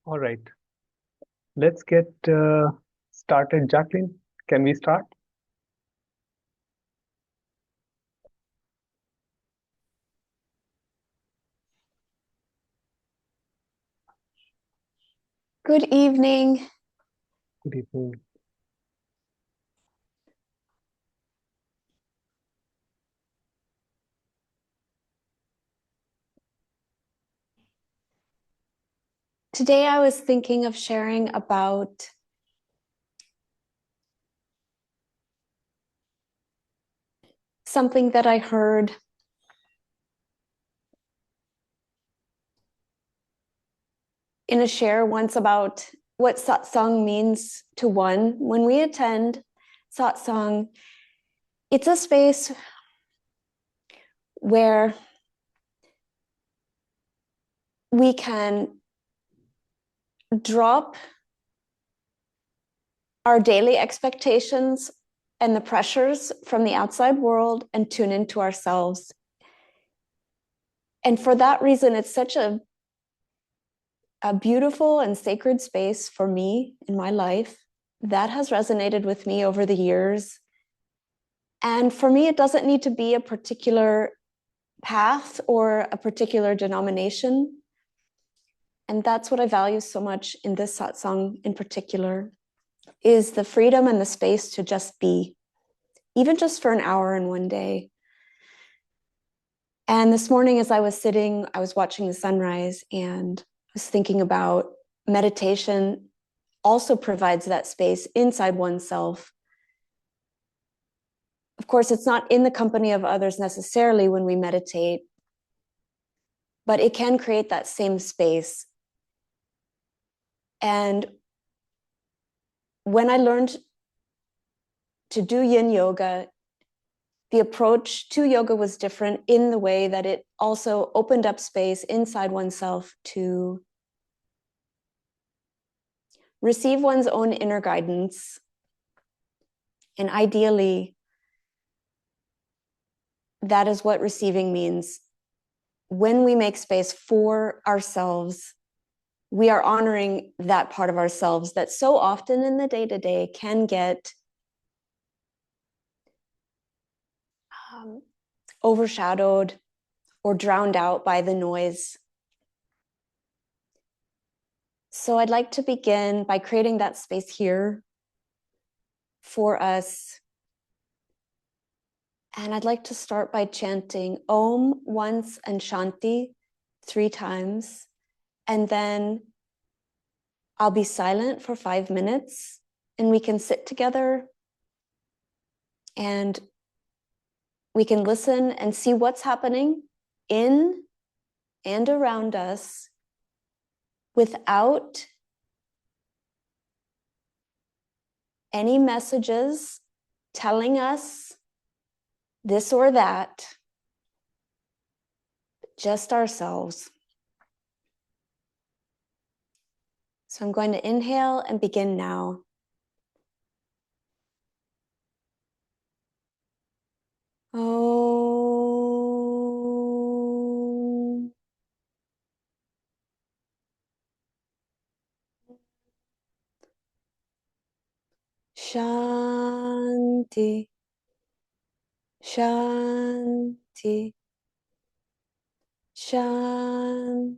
All right, let's get started. Jacqueline, can we start? Good evening. Good evening. Today I was thinking of sharing about something that I heard in a share once about what satsang means to one. When we attend satsang, it's a space where we can drop our daily expectations and the pressures from the outside world and tune into ourselves. And for that reason, it's such a beautiful and sacred space for me in my life that has resonated with me over the years. And for me, it doesn't need to be a particular path or a particular denomination. And that's what I value so much in this satsang in particular, is the freedom and the space to just be, even just for an hour in one day. And this morning, as I was sitting, I was watching the sunrise and was thinking about meditation also provides that space inside oneself. Of course, it's not in the company of others necessarily when we meditate, but it can create that same space. And when I learned to do yin yoga, the approach to yoga was different in the way that it also opened up space inside oneself to receive one's own inner guidance. And ideally, that is what receiving means. When we make space for ourselves, we are honoring that part of ourselves that so often in the day-to-day can get overshadowed or drowned out by the noise. So I'd like to begin by creating that space here for us. And I'd like to start by chanting Om once and Shanti 3 times. And then I'll be silent for 5 minutes and we can sit together and we can listen and see what's happening in and around us without any messages telling us this or that, just ourselves. So I'm going to inhale and begin now. Om. Shanti. Shanti. Shanti.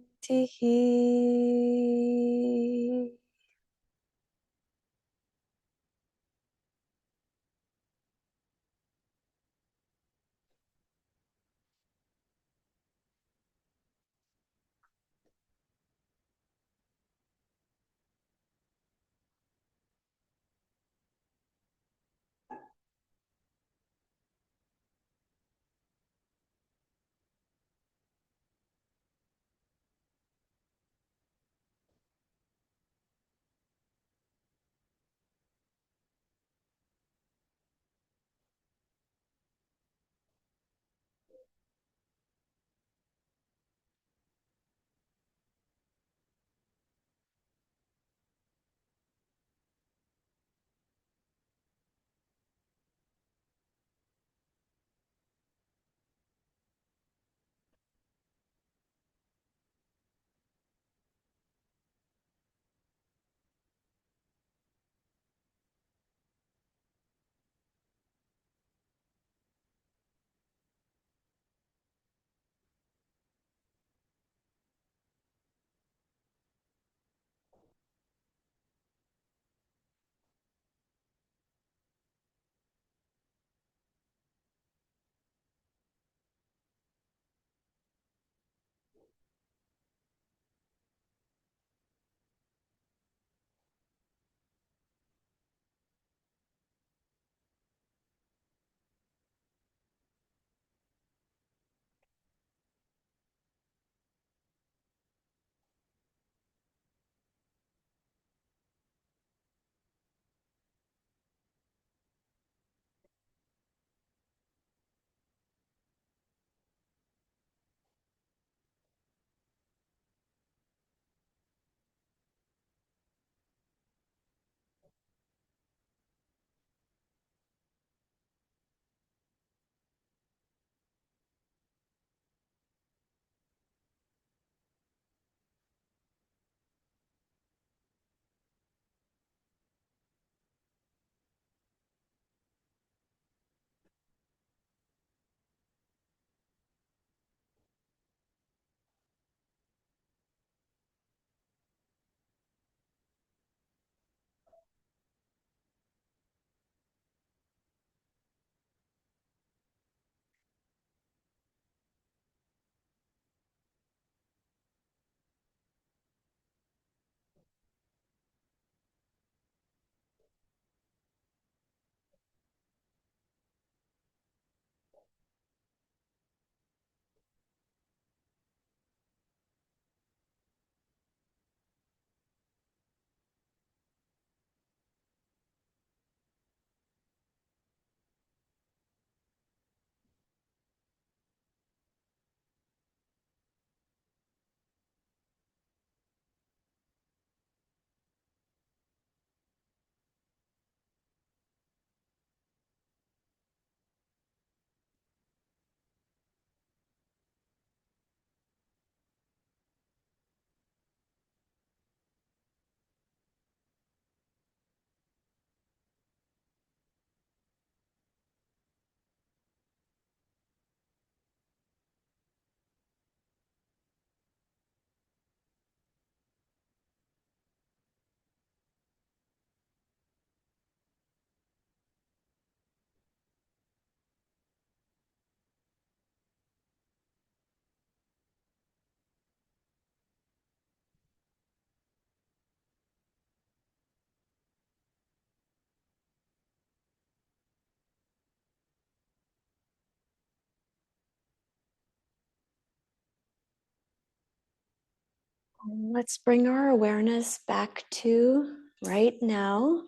Let's bring our awareness back to right now.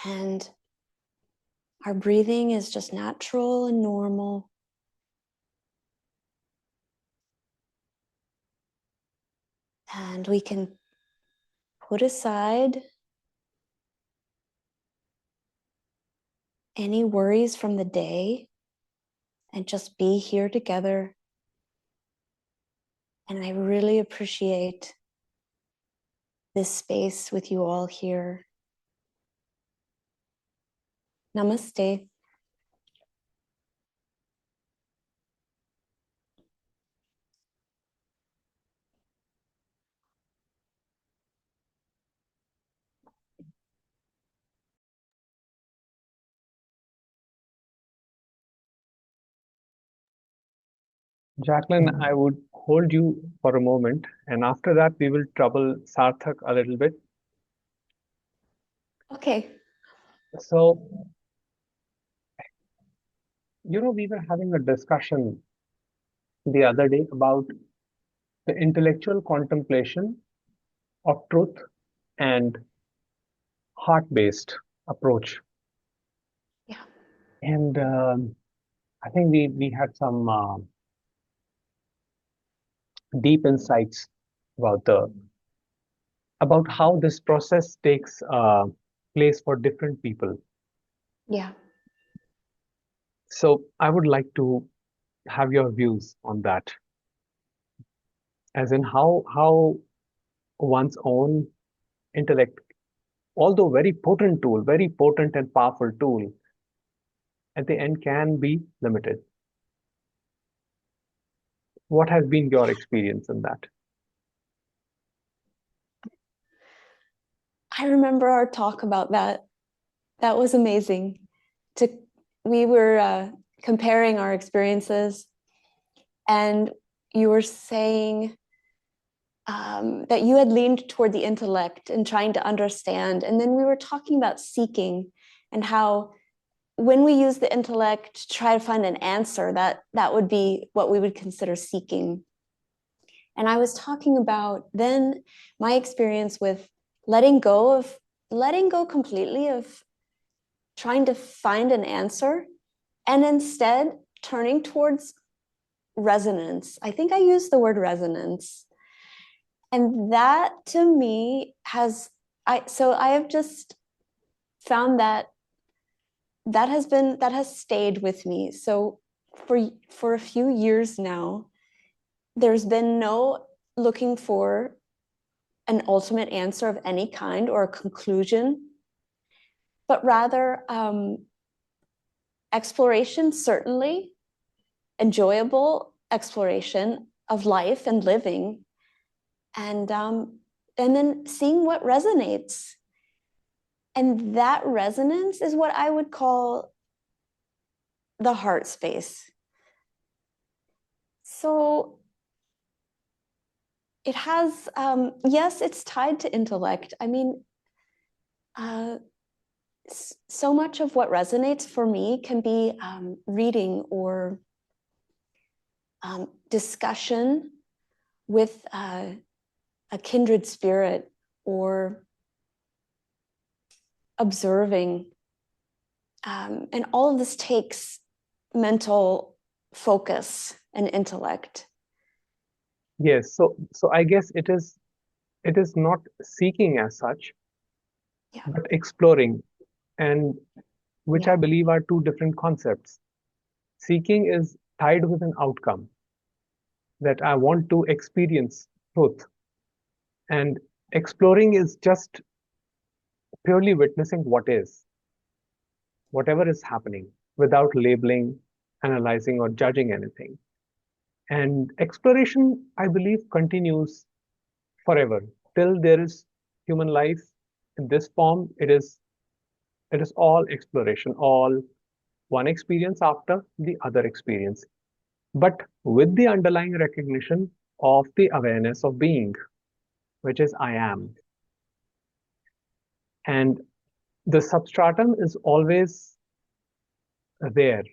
And our breathing is just natural and normal. And we can put aside any worries from the day and just be here together. And I really appreciate this space with you all here. Namaste. Jacqueline, I would hold you for a moment, and after that, we will trouble Sarthak a little bit. Okay. So, we were having a discussion the other day about the intellectual contemplation of truth and heart-based approach. Yeah. And I think we had some deep insights about about how this process takes place for different people. Yeah. So I would like to have your views on that, as in how one's own intellect, although very potent and powerful tool, at the end can be limited. What has been your experience in that? I remember our talk about that. That was amazing. We were comparing our experiences, and you were saying that you had leaned toward the intellect and trying to understand. And then we were talking about seeking and how when we use the intellect to try to find an answer, that would be what we would consider seeking. And I was talking about then my experience with letting go completely of trying to find an answer and instead turning towards resonance. I think I used the word resonance. And that to me I have just found that has stayed with me. So for a few years now, there's been no looking for an ultimate answer of any kind or a conclusion, but rather exploration, certainly enjoyable exploration of life and living, and then seeing what resonates. And that resonance is what I would call the heart space. So it has, yes, it's tied to intellect. I mean, so much of what resonates for me can be reading or discussion with a kindred spirit, or observing. And all of this takes mental focus and intellect. Yes, so I guess it is not seeking as such, Yeah. but exploring, and which I Yeah. believe are two different concepts. Seeking is tied with an outcome, that I want to experience truth, and exploring is just purely witnessing whatever is happening, without labeling, analyzing, or judging anything. And exploration, I believe, continues forever till there is human life in this form. It is all exploration, all one experience after the other experience, but with the underlying recognition of the awareness of being, which is I am. And the substratum is always there,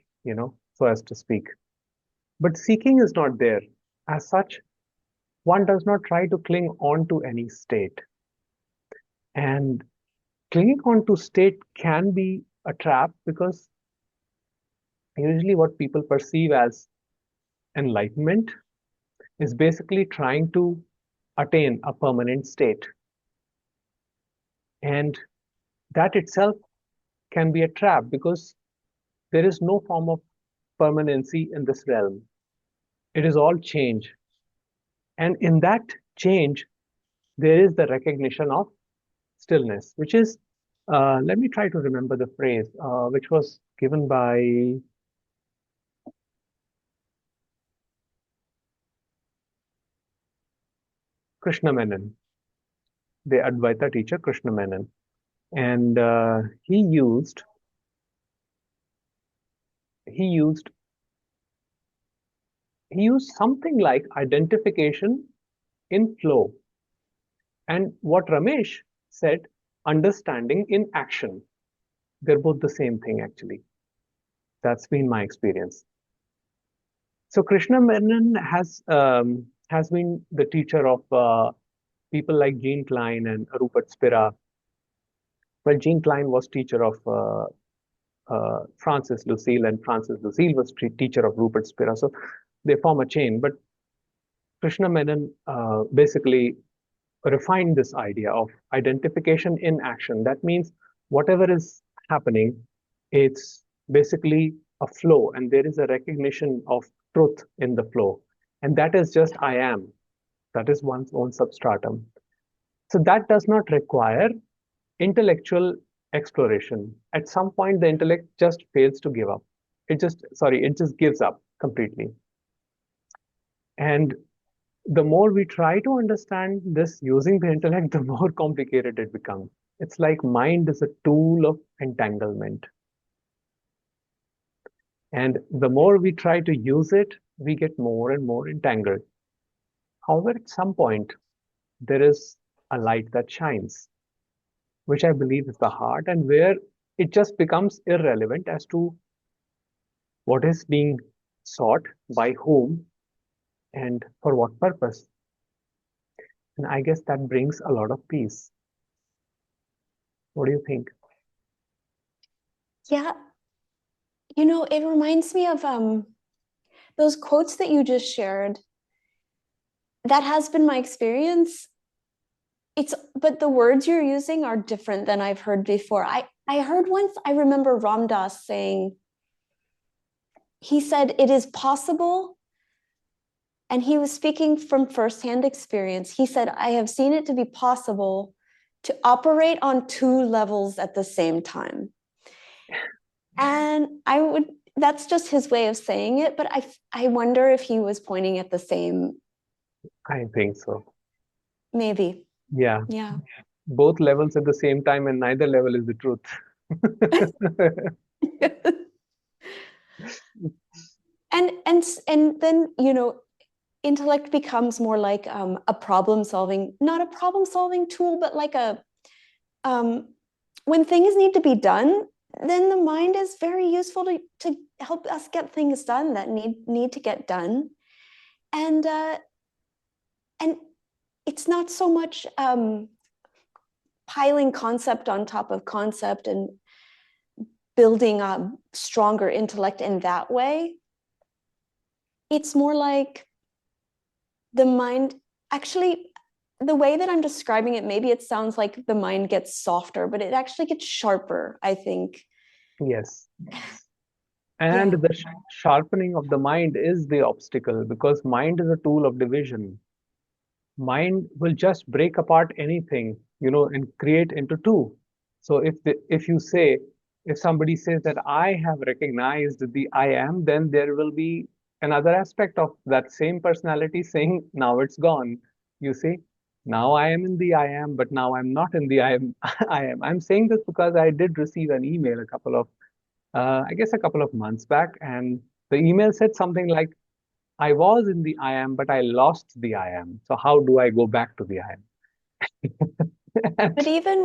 so as to speak. But seeking is not there as such. one does not try to cling on to any state. And clinging on to state can be a trap because usually what people perceive as enlightenment is basically trying to attain a permanent state. And that itself can be a trap because there is no form of permanency in this realm. It is all change. And in that change, there is the recognition of stillness, which is, let me try to remember the phrase, which was given by Krishna Menon, the Advaita teacher, Krishna Menon. And he used, he used something like identification in flow. And what Ramesh said, understanding in action. They're both the same thing, actually. That's been my experience. So Krishna Menon has been the teacher of people like Jean Klein and Rupert Spira. Well, Jean Klein was teacher of Francis Lucille, and Francis Lucille was teacher of Rupert Spira. So they form a chain. But Krishna Menon basically refined this idea of identification in action. That means whatever is happening, it's basically a flow, and there is a recognition of truth in the flow. And that is just I am. That is one's own substratum. So that does not require intellectual exploration. At some point, the intellect just fails to give up. It just gives up completely. And the more we try to understand this using the intellect, the more complicated it becomes. It's like mind is a tool of entanglement. And the more we try to use it, we get more and more entangled. However, at some point, there is a light that shines, which I believe is the heart, and where it just becomes irrelevant as to what is being sought, by whom, and for what purpose. And I guess that brings a lot of peace. What do you think? Yeah. It reminds me of those quotes that you just shared. That has been my experience. But the words you're using are different than I've heard before. I heard once, I remember Ram Dass saying, he said, it is possible. And he was speaking from firsthand experience. He said, I have seen it to be possible to operate on two levels at the same time. And that's just his way of saying it, but I wonder if he was pointing at the same. I think so. Maybe. Yeah. Yeah. Both levels at the same time, and neither level is the truth. and then intellect becomes more like a problem solving, not a problem solving tool, but like when things need to be done, then the mind is very useful to help us get things done that need to get done. And it's not so much piling concept on top of concept and building a stronger intellect in that way. It's more like the mind, actually, the way that I'm describing it, maybe it sounds like the mind gets softer, but it actually gets sharper, I think. Yes. And Yeah. the sharpening of the mind is the obstacle, because mind is a tool of division. Mind will just break apart anything, and create into two. So if somebody says that I have recognized the I am, then there will be another aspect of that same personality saying, now it's gone. You see, now I am in the I am, but now I'm not in the I am. I am. I'm saying this because I did receive an email I guess a couple of months back, and the email said something like, I was in the I am, but I lost the I am. So how do I go back to the I am? But even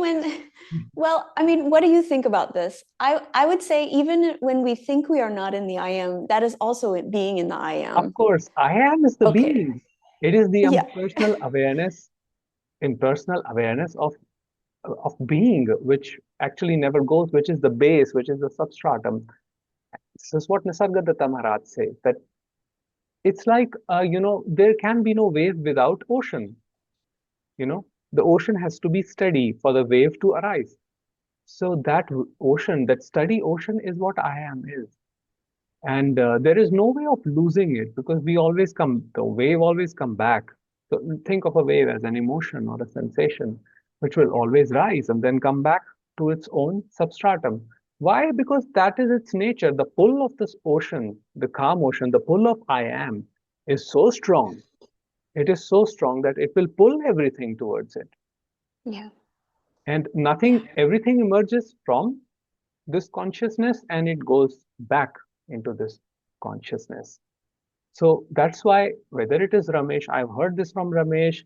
well, I mean, what do you think about this? I would say even when we think we are not in the I am, that is also it being in the I Of am. course, I am is the Okay. being. It is the Yeah. impersonal awareness of being, which actually never goes, which is the base, which is the substratum. This is what Nisargadatta Maharaj says, that it's like, there can be no wave without ocean. You know, the ocean has to be steady for the wave to arise. So that ocean, that steady ocean is what I am is. And there is no way of losing it because the wave always come back. So think of a wave as an emotion or a sensation, which will always rise and then come back to its own substratum. Why? Because that is its nature. The pull of this ocean, the calm ocean, the pull of I am is so strong. It is so strong that it will pull everything towards it. Yeah. And Yeah. everything emerges from this consciousness and it goes back into this consciousness. So that's why, whether it is Ramesh, I've heard this from Ramesh,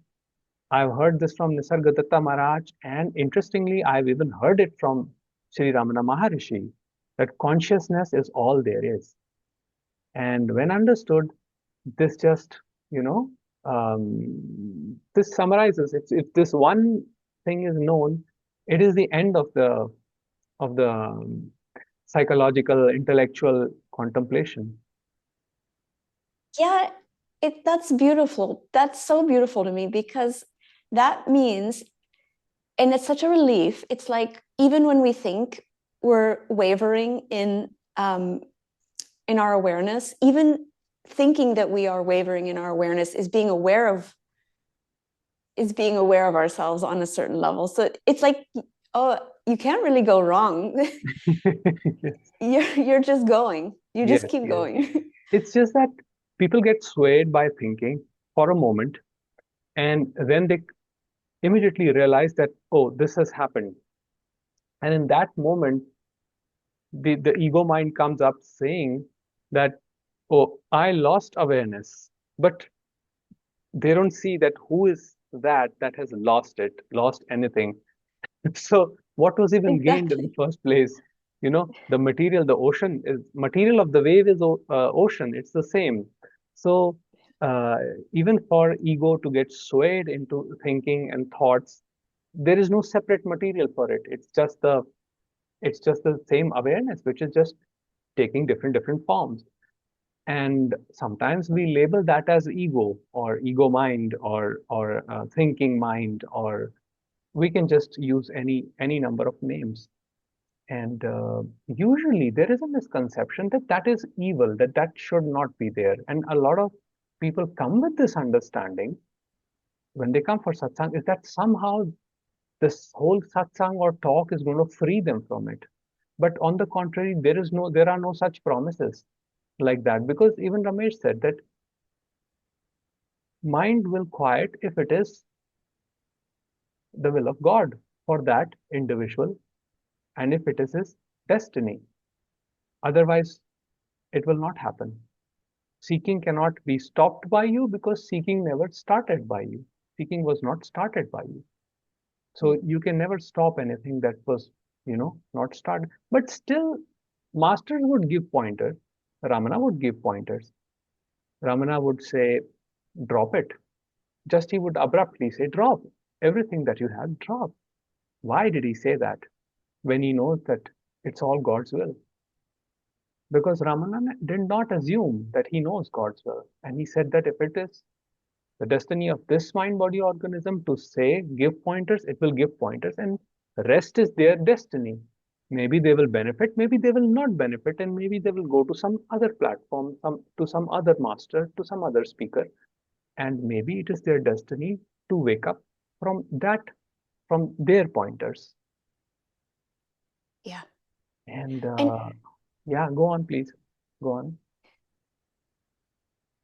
I've heard this from Nisargadatta Maharaj, and interestingly, I've even heard it from Sri Ramana Maharishi, that consciousness is all there is. And when understood, this just, you know, this summarizes. If this one thing is known, it is the end of the psychological, intellectual contemplation. Yeah, that's beautiful. That's so beautiful to me because that means, and it's such a relief. It's like even when we think we're wavering in our awareness, even thinking that we are wavering in our awareness is being aware of ourselves on a certain level. So it's like, oh, you can't really go wrong. Yes, You're just going. You just yes, keep yes. going. It's just that people get swayed by thinking for a moment, and then they immediately realize that, oh, this has happened. And in that moment, the ego mind comes up saying that, oh, I lost awareness. But they don't see that who is that has lost it, lost anything. So what was even gained in the Exactly. first place? The material, the ocean is material of the wave is ocean. It's the same. So uh, even for ego to get swayed into thinking and thoughts, there is no separate material for it. It's just the same awareness, which is just taking different forms. And sometimes we label that as ego or ego mind or thinking mind, or we can just use any number of names. And usually there is a misconception that that is evil, that should not be there. And a lot of people come with this understanding when they come for satsang, is that somehow this whole satsang or talk is going to free them from it. But on the contrary, there are no such promises like that, because even Ramesh said that mind will quiet if it is the will of God for that individual and if it is his destiny. Otherwise, it will not happen. Seeking cannot be stopped by you because seeking never started by you. Seeking was not started by you. So you can never stop anything that was, not started. But still, masters would give pointers. Ramana would give pointers. Ramana would say, drop it. Just he would abruptly say, drop everything that you have, drop. Why did he say that when he knows that it's all God's will? Because Ramananda did not assume that he knows God's will. And he said that if it is the destiny of this mind body organism to say, give pointers, it will give pointers, and the rest is their destiny. Maybe they will benefit, maybe they will not benefit, and maybe they will go to some other platform, to some other master, to some other speaker, and maybe it is their destiny to wake up from their pointers. Yeah. And And yeah, go on, please. Go on.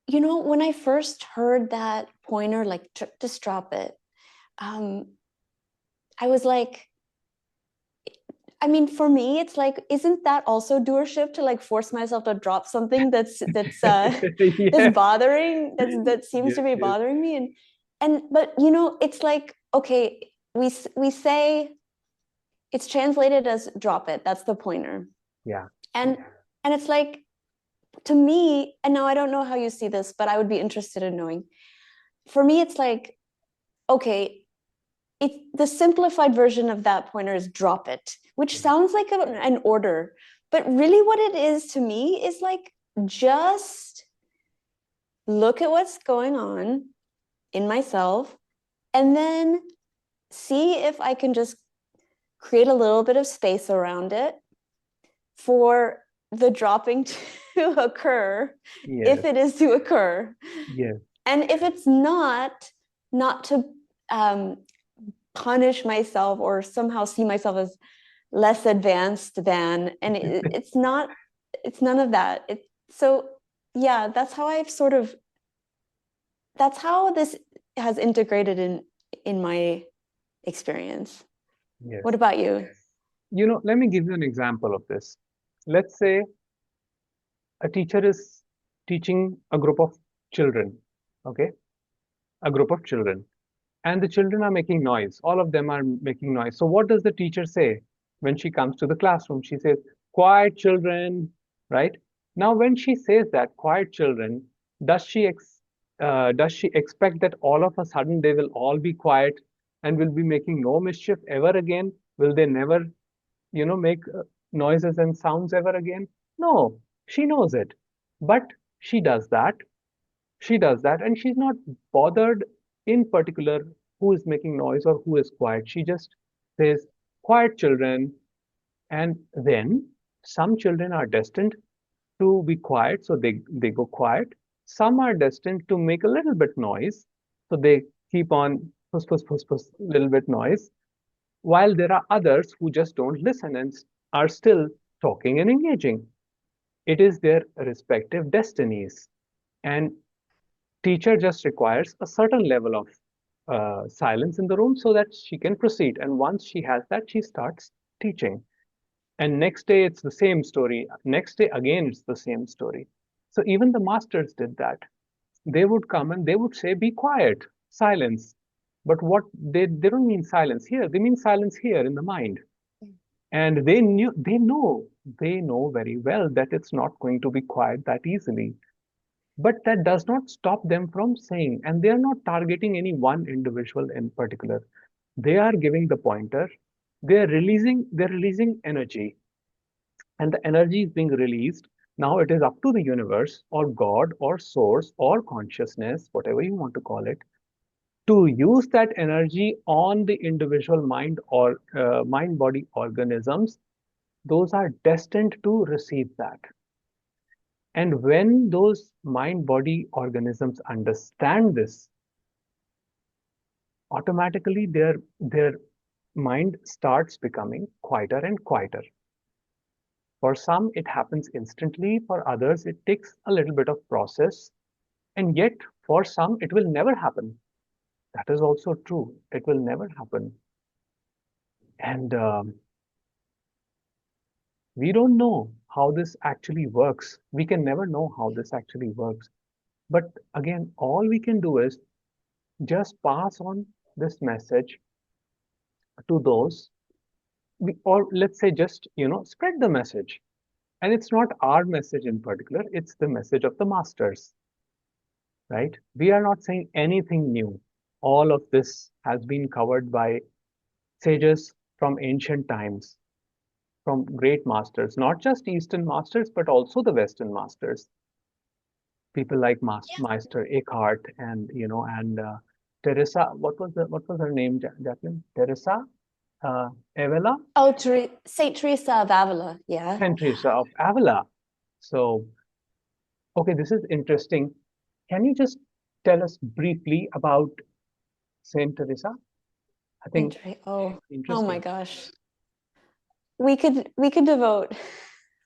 when I first heard that pointer, like just drop it, um, I was like, I mean, for me, it's like, isn't that also doership to like force myself to drop something that's that's Yes, bothering, that seems to yes, be yes. bothering me, but it's like, okay, we say it's translated as drop it. That's the pointer, Yeah, and and it's like, to me, and now I don't know how you see this, but I would be interested in knowing. for me, it's like, okay, the simplified version of that pointer is drop it, which sounds like an order. But really what it is to me is like, just look at what's going on in myself and then see if I can just create a little bit of space around it for the dropping to occur, if it is to occur. Yes. And if it's not to punish myself or somehow see myself as less advanced than, and it's none of that. So yeah, that's how this has integrated in my experience. Yes. What about you? Let me give you an example of this. Let's say a teacher is teaching a group of children, okay? A group of children. And the children are making noise. All of them are making noise. So what does the teacher say when she comes to the classroom? She says, quiet children, right? Now, when she says that, quiet children, does she expect that all of a sudden they will all be quiet and will be making no mischief ever again? Will they never, make noises and sounds ever again? No, she knows it. But she does that. She does that, and she's not bothered in particular who is making noise or who is quiet. She just says, quiet children. And then some children are destined to be quiet, so they go quiet. Some are destined to make a little bit noise, so they keep on puss, puss, puss, puss, little bit noise. While there are others who just don't listen and are still talking and engaging. It is their respective destinies. And teacher just requires a certain level of silence in the room so that she can proceed. And once she has that, she starts teaching. And next day, it's the same story. Next day, again, it's the same story. So even the masters did that. They would come and they would say, be quiet, silence. But what they don't mean silence here, they mean silence here in the mind. And they know very well that it's not going to be quiet that easily. But that does not stop them from saying, and they are not targeting any one individual in particular. They are giving the pointer, they're releasing energy, and the energy is being released. Now it is up to the universe or God or source or consciousness, whatever you want to call it, to use that energy on the individual mind or mind body organisms. Those are destined to receive that. And when those mind body organisms understand this, automatically their mind starts becoming quieter and quieter. For some, it happens instantly. For others, it takes a little bit of process. And yet, for some, it will never happen. That is also true. It will never happen. And we don't know how this actually works. We can never know how this actually works. But again, all we can do is just pass on this message to those, or let's say just, spread the message. And it's not our message in particular, it's the message of the masters, right? We are not saying anything new. All of this has been covered by sages from ancient times, from great masters, not just Eastern masters, but also the Western masters. People like Meister Eckhart and, Teresa. What was her name, Jacqueline? Teresa Avila? Oh, Saint Teresa of Avila. Yeah. Saint Teresa of Avila. So, okay, this is interesting. Can you just tell us briefly about Saint Teresa? I think Oh my interesting. gosh. We could devote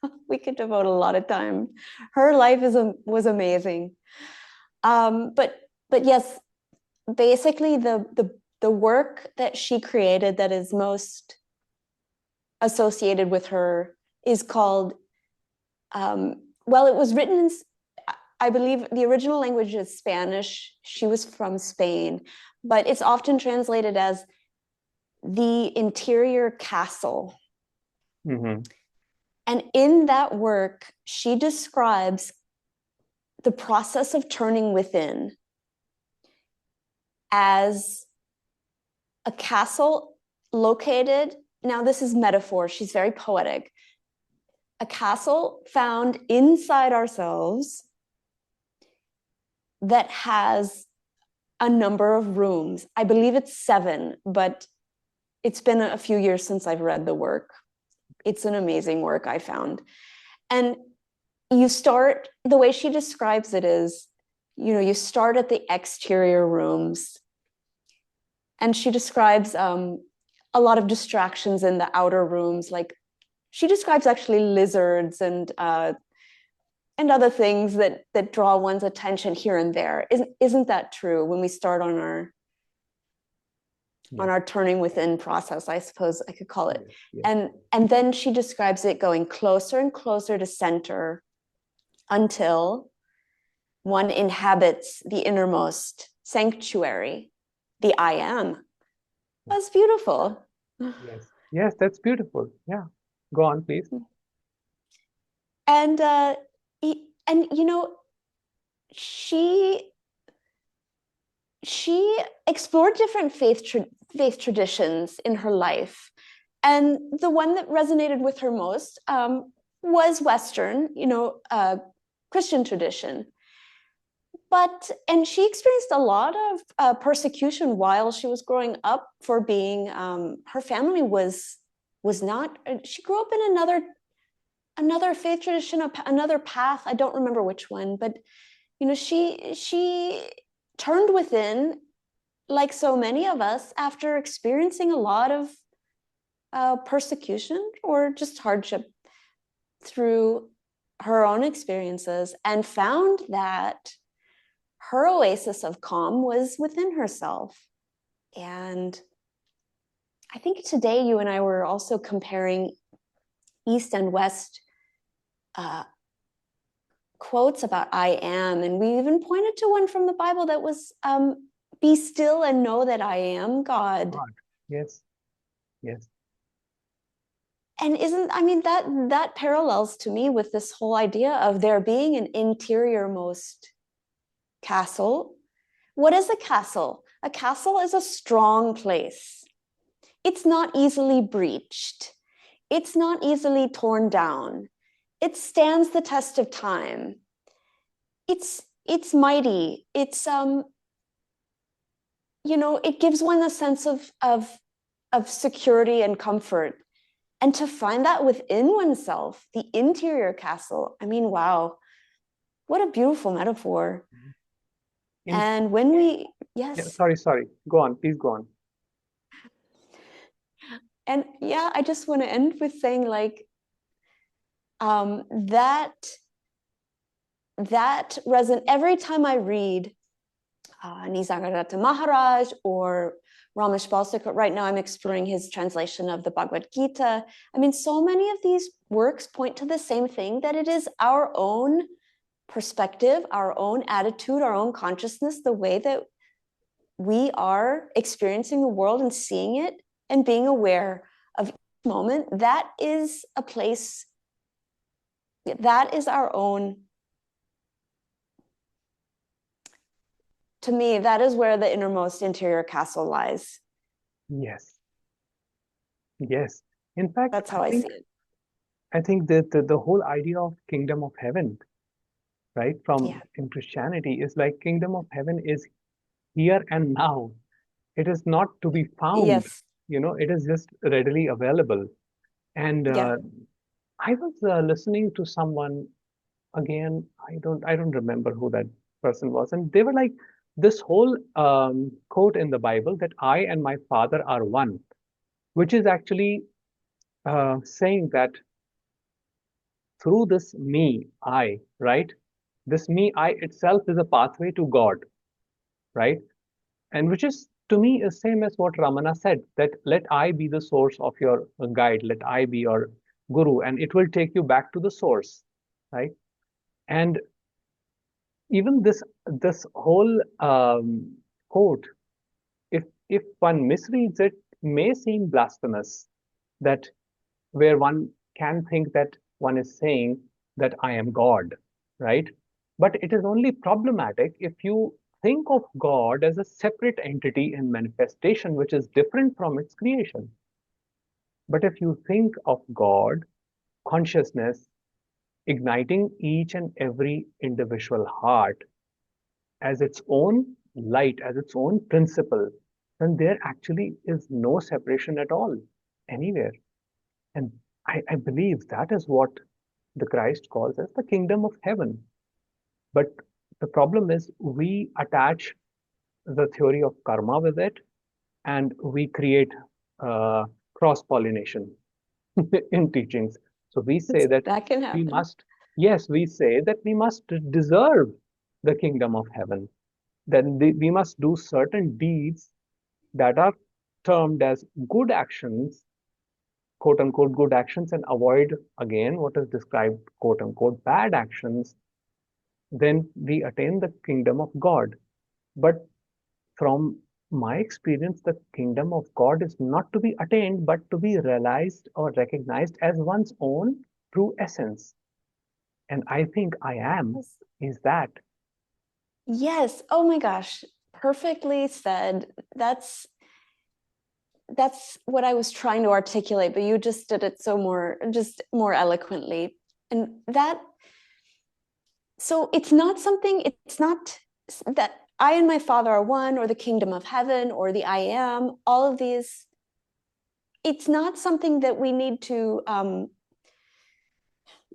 a lot of time. Her life was amazing. But yes, basically the work that she created that is most associated with her is called, well, it was written in, I believe the original language is Spanish. She was from Spain, but it's often translated as the interior castle. Mm-hmm. And in that work, she describes the process of turning within. as a castle located, now this is metaphor, she's very poetic, a castle found inside ourselves that has a number of rooms. I believe it's 7, but it's been a few years since I've read the work. It's an amazing work, I found. And you start, the way she describes it is, you start at the exterior rooms. And she describes a lot of distractions in the outer rooms. Like, she describes actually lizards and other things that draw one's attention here and there. Isn't that true when we start on our turning within process, I suppose I could call it. And then she describes it going closer and closer to center until one inhabits the innermost sanctuary, the I am. That's beautiful. Yes, that's beautiful. Yeah, go on, please. And she explored different faith traditions in her life, and the one that resonated with her most was Western, Christian tradition. And she experienced a lot of persecution while she was growing up for being, her family was not, she grew up in another faith tradition, another path. I don't remember which one, but, she turned within, like so many of us, after experiencing a lot of persecution or just hardship through her own experiences, and found that her oasis of calm was within herself. And I think today you and I were also comparing East and West quotes about I am. And we even pointed to one from the Bible that was, be still and know that I am God. Yes. And that parallels to me with this whole idea of there being an interiormost castle. What is a castle? A castle is a strong place. It's not easily breached. It's not easily torn down. It stands the test of time. It's mighty. It's it gives one a sense of security and comfort. And to find that within oneself, the interior castle, wow, what a beautiful metaphor. And when we, yes. Yeah, sorry. Go on, please go on. And I just want to end with saying that every time I read Nisargadatta Maharaj or Ramesh Balsekar, right now I'm exploring his translation of the Bhagavad Gita. So many of these works point to the same thing, that it is our own perspective, our own attitude, our own consciousness, the way that we are experiencing the world and seeing it and being aware of each moment. That is a place, that is our own. To me, that is where the innermost interior castle lies. Yes. In fact, that's how I see it. I think that the whole idea of kingdom of heaven, right, in Christianity, is like kingdom of heaven is here and now. It is not to be found. Yes. It is just readily available. And I was listening to someone, again, I don't remember who that person was, and they were like, this whole quote in the Bible that I and my Father are one, which is actually saying that through this me, I, right? This me, I itself is a pathway to God, right? And which is, to me, is same as what Ramana said, that let I be the source of your guide, let I be your guru, and it will take you back to the source, right? And even this whole quote, if one misreads it, may seem blasphemous, that where one can think that one is saying that I am God, right? But it is only problematic if you think of God as a separate entity in manifestation, which is different from its creation. But if you think of God, consciousness, igniting each and every individual heart as its own light, as its own principle, then there actually is no separation at all, anywhere. And I believe that is what the Christ calls as the kingdom of heaven. But the problem is we attach the theory of karma with it, and we create cross pollination in teachings. So we say that That can we happen. must, yes, we say that we must deserve the kingdom of heaven. Then we must do certain deeds that are termed as good actions, quote unquote, good actions, and avoid again what is described, quote unquote, bad actions. Then we attain the kingdom of God. But from my experience, the kingdom of God is not to be attained, but to be realized or recognized as one's own true essence. And I think I am Yes. is that. Yes. Oh my gosh. Perfectly said. That's what I was trying to articulate, but you just did it just more eloquently. And so it's not that I and my Father are one, or the kingdom of heaven, or the I am, all of these. It's not something that we need to,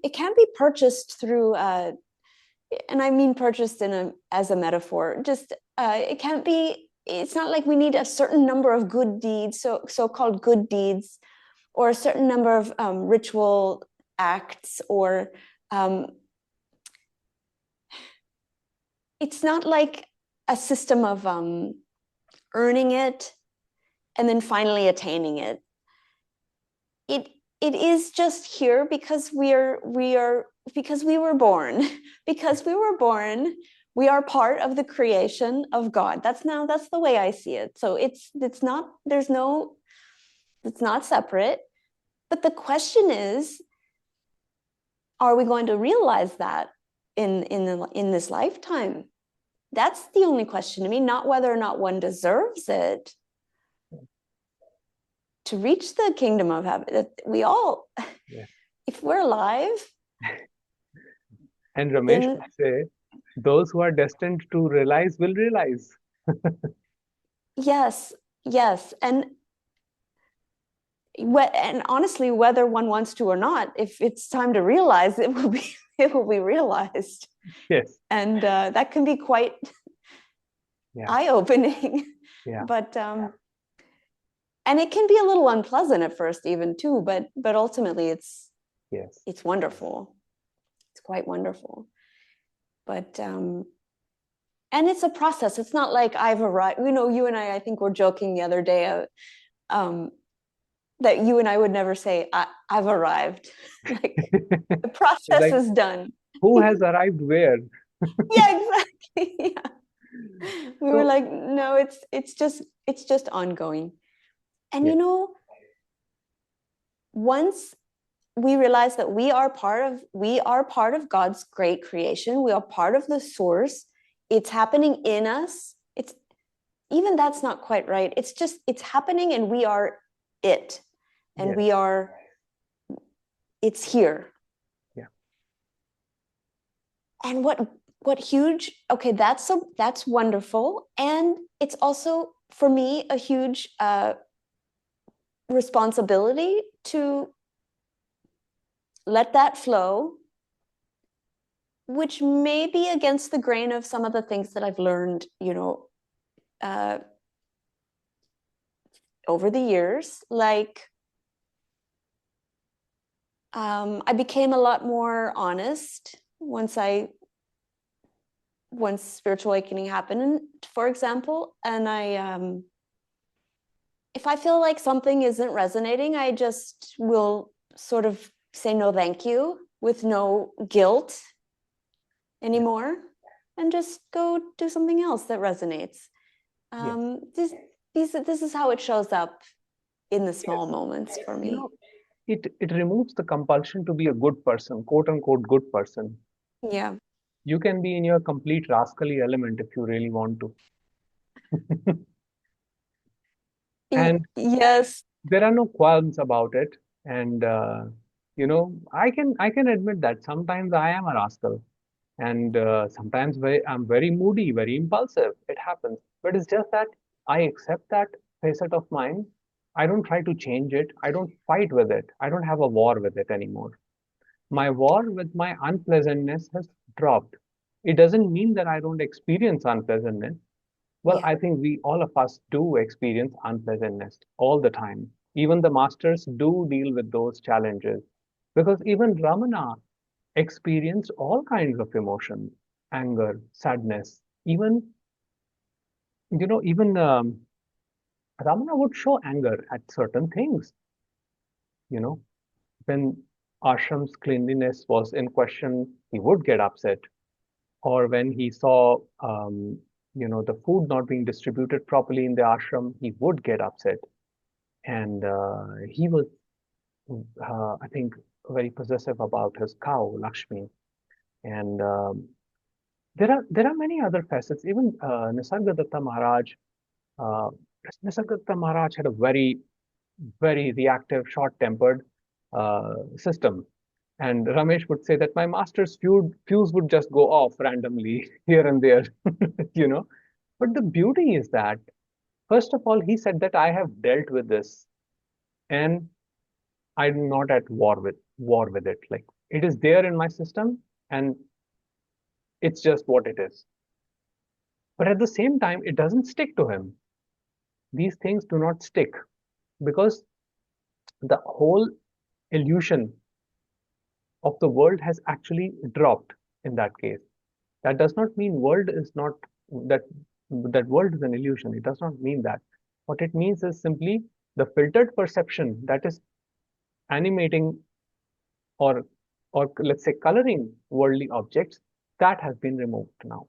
it can be purchased through, and I mean purchased as a metaphor, just, it can't be, it's not like we need a certain number of good deeds, so-called good deeds, or a certain number of ritual acts, or it's not like a system of earning it and then finally attaining it. It is just here because we were born. Because we were born, we are part of the creation of God. That's the way I see it. So it's not separate. But the question is, are we going to realize that in this lifetime? That's the only question to me, not whether or not one deserves it to reach the kingdom of heaven. We all, Yes. if we're alive, And Ramesh then would say, those who are destined to realize will realize. yes, yes. And honestly, whether one wants to or not, if it's time to realize, it will be realized. Yes. And that can be quite Yeah. eye-opening. Yeah. But and it can be a little unpleasant at first, even too. But ultimately, Yes. it's wonderful. It's quite wonderful. But and it's a process. It's not like I've arrived. You and I think we're joking the other day that you and I would never say, I've arrived. Like, the process Like, is done. who has arrived where? Yeah, exactly. Yeah. We were So, like, no, it's just ongoing. And yes, once we realize that we are part of God's great creation, we are part of the source, it's happening in us. It's even that's not quite right. It's happening, and we are it. And yes, it's here. yeah, And what huge, okay, that's wonderful. And it's also, for me, a huge responsibility to let that flow, which may be against the grain of some of the things that I've learned, over the years. Like, I became a lot more honest once spiritual awakening happened, for example. And if I feel like something isn't resonating, I just will sort of say no thank you, with no guilt yeah, anymore, and just go do something else that resonates. yes, This is how it shows up in the small yes. moments for You me. know, it removes the compulsion to be a good person, quote unquote, good person. Yeah. You can be in your complete rascally element if you really want to. And Yes. there are no qualms about it. And I can admit that sometimes I am a rascal, and sometimes I'm very moody, very impulsive. It happens, but it's just that I accept that facet of mine. I don't try to change it. I don't fight with it. I don't have a war with it anymore. My war with my unpleasantness has dropped. It doesn't mean that I don't experience unpleasantness. Well, Yeah. I think we all of us do experience unpleasantness all the time. Even the masters do deal with those challenges because even Ramana experienced all kinds of emotion, anger, sadness. Even Ramana would show anger at certain things. You know, when ashram's cleanliness was in question, he would get upset. Or when he saw, the food not being distributed properly in the ashram, he would get upset. And he was, I think, very possessive about his cow, Lakshmi. And there are many other facets. Even Nisargadatta Maharaj, uh, Nisargadatta Maharaj had a very, very reactive, short-tempered system. And Ramesh would say that my master's fuse would just go off randomly here and there, you know. But the beauty is that, first of all, he said that I have dealt with this and I'm not at war with it. Like it is there in my system and it's just what it is. But at the same time, it doesn't stick to him. These things do not stick because the whole illusion of the world has actually dropped in that case. That does not mean world is not that that world is an illusion. It does not mean that. What it means is simply the filtered perception that is animating or let's say coloring worldly objects that has been removed now.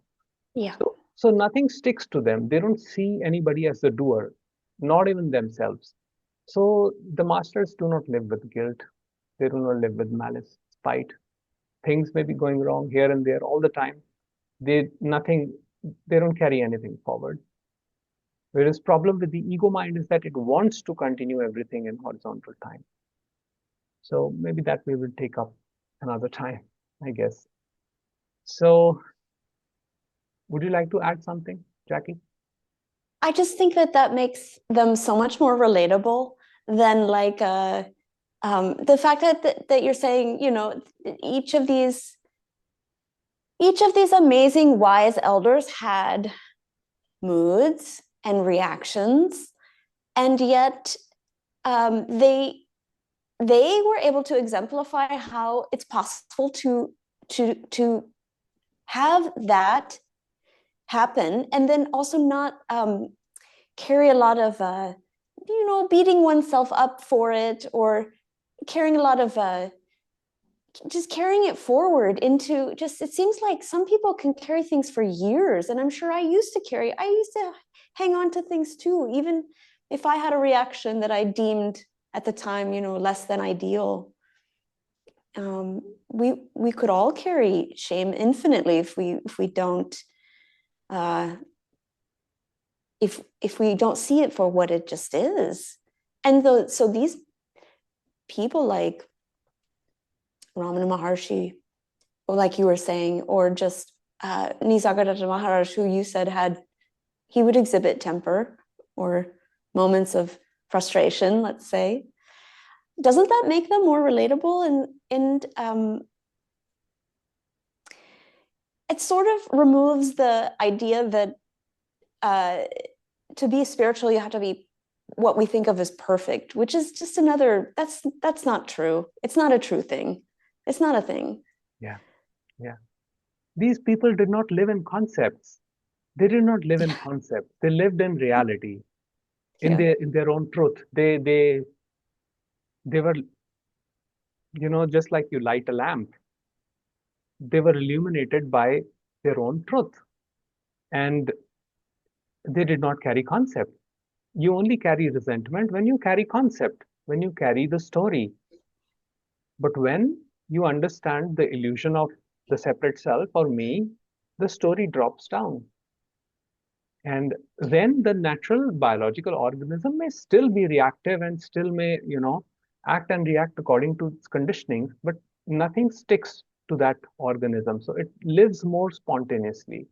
Yeah. So nothing sticks to them. They don't see anybody as the doer, not even themselves. So the masters do not live with guilt. They do not live with malice, spite. Things may be going wrong here and there all the time. Nothing, they don't carry anything forward. Whereas problem with the ego mind is that it wants to continue everything in horizontal time. So maybe that we will take up another time, I guess. So would you like to add something, Jackie? I just think that that makes them so much more relatable than like the fact that you're saying, each of these amazing wise elders had moods and reactions, and yet they were able to exemplify how it's possible to have that happen and then also not carry a lot of beating oneself up for it, or carrying a lot of just carrying it forward into just, it seems like some people can carry things for years, and I'm sure I used to hang on to things too, even if I had a reaction that I deemed at the time less than ideal. We could all carry shame infinitely if we don't uh, if we don't see it for what it just is. And so these people like Ramana Maharshi, or like you were saying, or just Nisargadatta Maharaj, who you said he would exhibit temper or moments of frustration, let's say. Doesn't that make them more relatable? And it sort of removes the idea that to be spiritual, you have to be what we think of as perfect, which is just that's not true. It's not a true thing. It's not a thing. Yeah, yeah. These people did not live in concepts. They did not live in Yeah. concepts. They lived in reality, in Yeah. their own truth. They were, just like you light a lamp. They were illuminated by their own truth, and they did not carry concept. You only carry resentment when you carry concept, when you carry the story. But when you understand the illusion of the separate self or me, the story drops down. And then the natural biological organism may still be reactive and still may, act and react according to its conditioning, but nothing sticks to that organism. So it lives more spontaneously.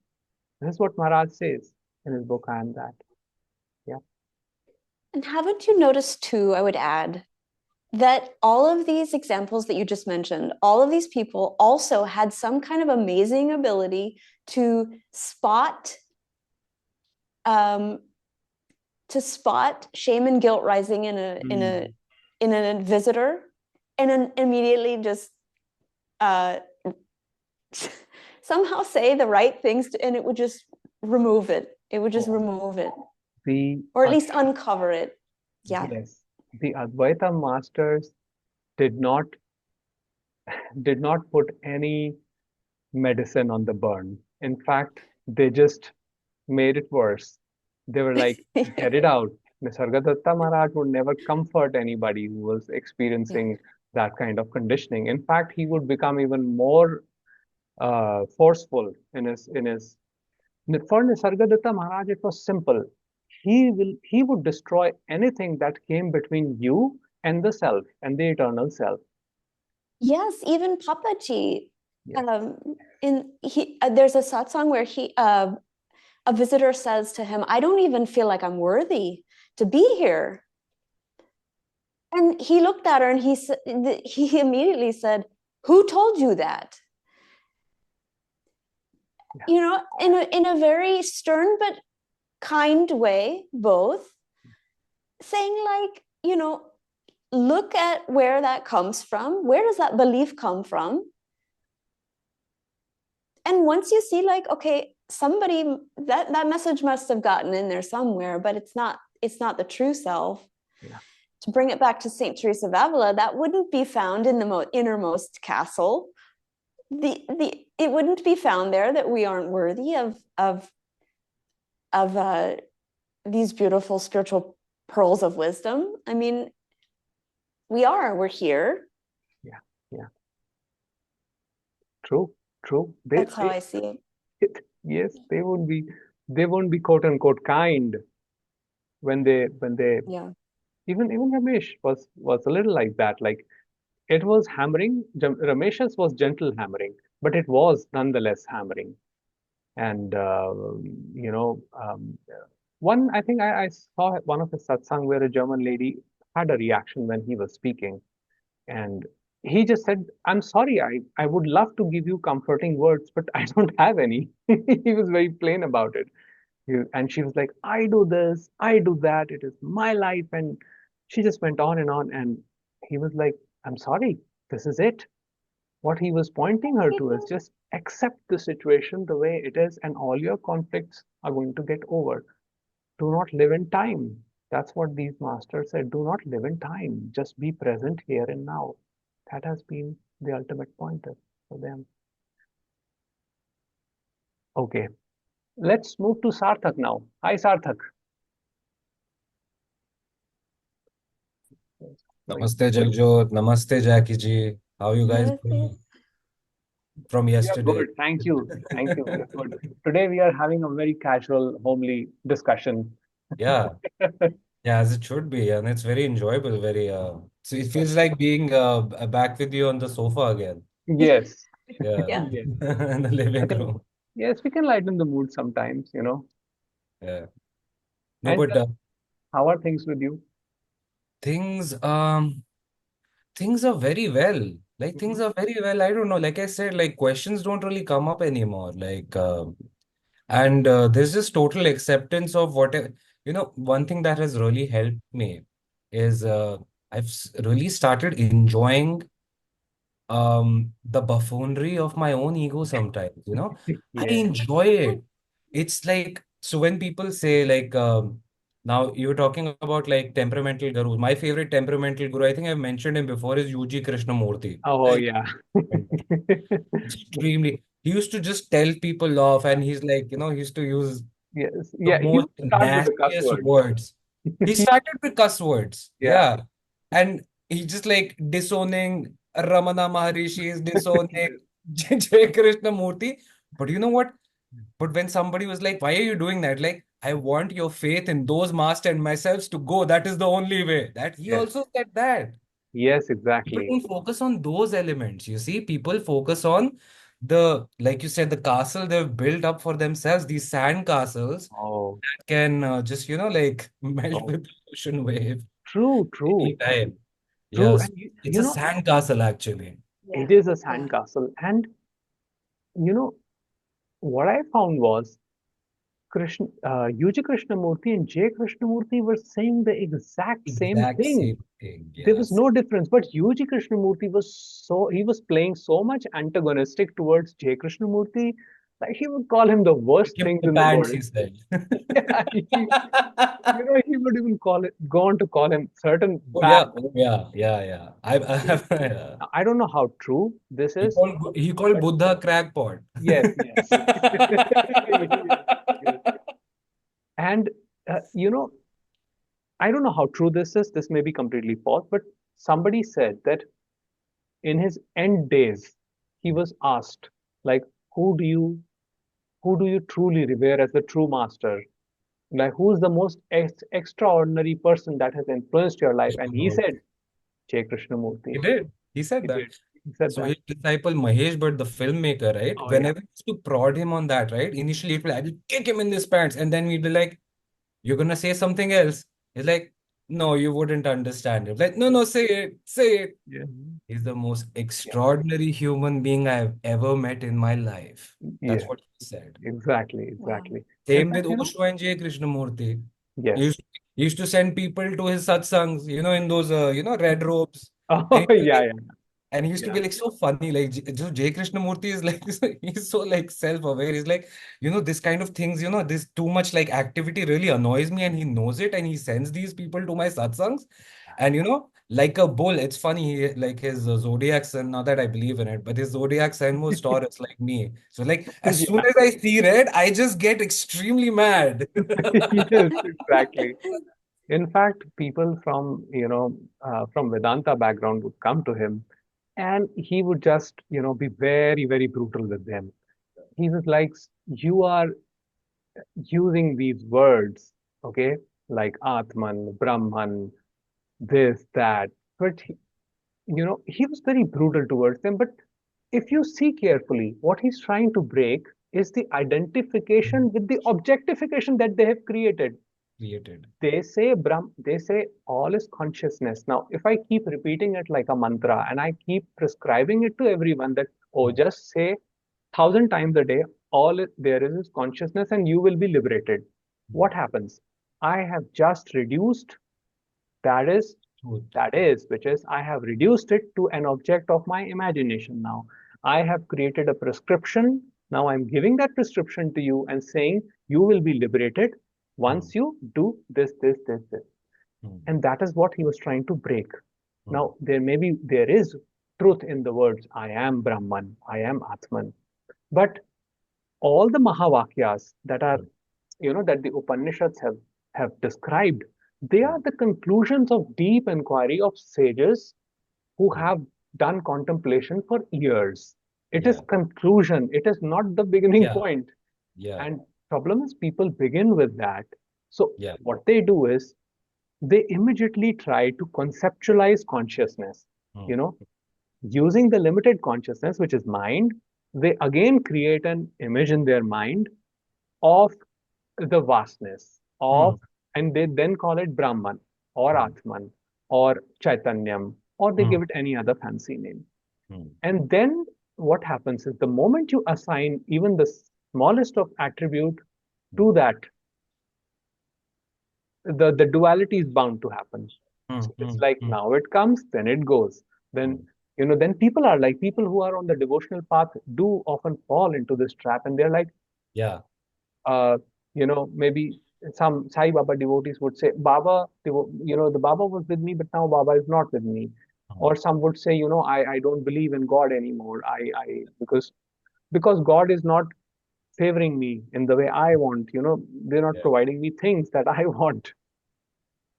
This is what Maharaj says in his book, I Am That. Yeah. And haven't you noticed too, I would add, that all of these examples that you just mentioned, all of these people also had some kind of amazing ability to spot um, shame and guilt rising in a visitor, and then immediately just somehow say the right things and it would just remove it. It would just remove it, or at least uncover it. Yeah. Yes, the Advaita masters did not did not put any medicine on the burn. In fact, they just made it worse. They were like, get it out. Nisargadatta Maharaj would never comfort anybody who was Yeah. experiencing that kind of conditioning. In fact, he would become even more forceful in his. For Nisargadatta Maharaj, it was simple. He would destroy anything that came between you and the self and the eternal self. Yes, even Papaji. Yes. There's a satsang where a visitor says to him, "I don't even feel like I'm worthy to be here." And he looked at her and he immediately said, "Who told you that?" Yeah. In a very stern but kind way, both saying like, look at where that comes from. Where does that belief come from? And once you see like, okay, somebody that message must have gotten in there somewhere, but it's not the true self. Yeah. To bring it back to Saint Teresa of Avila, that wouldn't be found in the innermost castle. It wouldn't be found there that we aren't worthy of these beautiful spiritual pearls of wisdom. I mean, we're here. Yeah. Yeah. True. True. That's how I see it. Yes, they won't be quote unquote kind when they Yeah. even Ramesh was a little like that. Like it was hammering. Ramesh's was gentle hammering, but it was nonetheless hammering. And you know, one I think I saw one of his satsang where a German lady had a reaction when he was speaking, and he just said, "I'm sorry. I would love to give you comforting words, but I don't have any." He was very plain about it. And she was like, I do this, I do that, it is my life. And she just went on and on. And he was like, I'm sorry, this is it. What he was pointing her to is just accept the situation the way it is, and all your conflicts are going to get over. Do not live in time. That's what these masters said. Do not live in time. Just be present here and now. That has been the ultimate pointer for them. Okay, let's move to Sarthak now. Hi, Sarthak. Namaste Jagjot, Namaste Jackie ji. How you guys Namaste. doing from We are yesterday? good. Thank you. Thank you. We are good. Today we are having a very casual, homely discussion. Yeah, yeah, as it should be, and it's very enjoyable. Very, so it feels like being back with you on the sofa again. Yes. Yeah, Yeah. Yes. in the I living think, room. yes, we can lighten the mood sometimes. Yeah, no, And but tell us, how are things with you? things, things are very well. Like things Mhm. are very well. I don't know. Like I said, like questions don't really come up anymore. And there's this total acceptance of whatever, one thing that has really helped me is really started enjoying the buffoonery of my own ego sometimes, I Yeah. enjoy it. It's like, so when people say like, now you're talking about like temperamental gurus. My favorite temperamental guru, I think I've mentioned him before, is UG Krishnamurti. Oh, yeah. Extremely. He used to just tell people off, and he's like, he used to use Yes. the Yeah. He most would start with the cuss nastiest words. words. He started with cuss words. Yeah. Yeah. And he just like disowning Ramana Maharishi is disowning. Yes. Jai Krishna Murti. But you know what? But when somebody was like, why are you doing that? Like, I want your faith in those master and myself to go. That is the only way. That he Yes. also said that. Yes, People exactly. don't focus on those elements. You see, people focus on the, like you said, the castle they've built up for themselves, these sand castles Oh, that can just, like melt oh, with the ocean wave true, true, anytime. true. Yes, And it's a sand castle actually. it is a Yeah. sandcastle. And you know, what I found was UG Krishnamurti and J. Krishnamurti were saying the exact same Exact thing. same thing. There was Yes. no difference. But UG Krishnamurti he was playing so much antagonistic towards J. Krishnamurti, like he would call him the worst Kick him things in the in the pants, world. he said. Yeah, he would even go on to call him certain Oh bad. yeah, oh yeah, yeah, yeah. I have, yeah. I don't know how true this is, He called but Buddha crackpot. yes, yes. Yes, yes. And I don't know how true this is. This may be completely false, but somebody said that in his end days, he was asked, like, who do you who do you truly revere as the true master? Like, who's the most extraordinary person that has influenced your life? And he said, J. He Krishnamurti. did. He said He that. did. He said So that. his disciple Mahesh, but the filmmaker, right? Oh yeah. Whenever he used to prod him on that, right? Initially, it will, I will kick him in his pants, and then we'd be like, "You're gonna say something else." He's like, "No, you wouldn't understand it." Like, no, no, say it, say it. Yeah. He's the most Yeah. extraordinary human being I've ever met in my life. That's Yes. what he said. Exactly. Wow. Exactly. In Same with fact, Osho and J. Krishnamurti. yes. He used to send people to his satsangs, in those, red robes. Oh And yeah, yeah, and he used to yeah. be like so funny. Like J. Krishnamurti is like, he's so like self-aware. He's like, this kind of things, this too much like activity really annoys me, and he knows it, and he sends these people to my satsangs. And like a bull, it's funny, like his zodiac sign, not that I believe in it, but his zodiac sign was Taurus, like me. So like as soon Yeah. as I see red, I just get extremely mad. Yes, exactly. In fact, people from Vedanta background would come to him, and he would just, be very, very brutal with them. He was like, you are using these words, okay, like Atman, Brahman, this, that. But, he was very brutal towards them. But if you see carefully, what he's trying to break is the identification with the objectification that they have created. Created. They say all is consciousness. Now if I keep repeating it like a mantra and I keep prescribing it to everyone that, oh, Hmm. just say 1,000 times a day, there is consciousness and you will be liberated. What happens? I have just reduced, that is Truth. which is, I have reduced it to an object of my imagination. Now I have created a prescription. Now I'm giving that prescription to you and saying you will be liberated Hmm. once you do this. Hmm. And that is what he was trying to break. Hmm. Now there is truth in the words, I am Brahman, I am Atman. But all the Mahavakyas that are, Hmm. that the Upanishads have described, they Hmm. are the conclusions of deep inquiry of sages who Hmm. have done contemplation for years. It is Yeah. conclusion, it is not the beginning Yeah. point. Yeah. And problem is people begin with that. So Yeah. what they do is they immediately try to conceptualize consciousness. Hmm. You know, using the limited consciousness, which is mind, they again create an image in their mind of the vastness Hmm. of, and they then call it Brahman or Hmm. Atman or Chaitanyam, or they Hmm. give it any other fancy name. Hmm. And then what happens is the moment you assign even the smallest of attribute Hmm. to that, the duality is bound to happen. Hmm. So it's Hmm. like Hmm. now it comes, then it goes. Then, Hmm. then people who are on the devotional path do often fall into this trap, and they're like, Yeah. maybe some Sai Baba devotees would say, Baba, the Baba was with me, but now Baba is not with me. Hmm. Or some would say, I don't believe in God anymore. Because God is not favoring me in the way I want, they're not Yeah. providing me things that I want.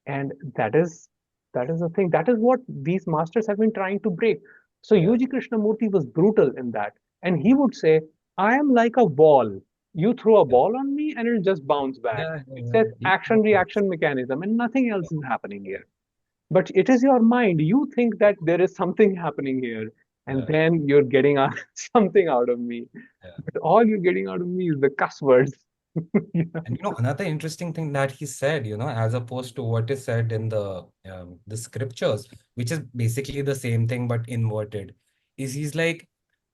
And that is the thing. That is what these masters have been trying to break. So Yeah. UG Krishnamurti was brutal in that. And he would say, I am like a ball. You throw a ball on me and it'll just bounce back. Yeah, It's yeah, an yeah. action reaction mechanism and nothing else is happening here. But it is your mind. You think that there is something happening here, and Yeah, then you're getting out something out of me. yeah. But all you're getting out of me is the cuss words. Yeah. And another interesting thing that he said, as opposed to what is said in the scriptures, which is basically the same thing but inverted, is he's like,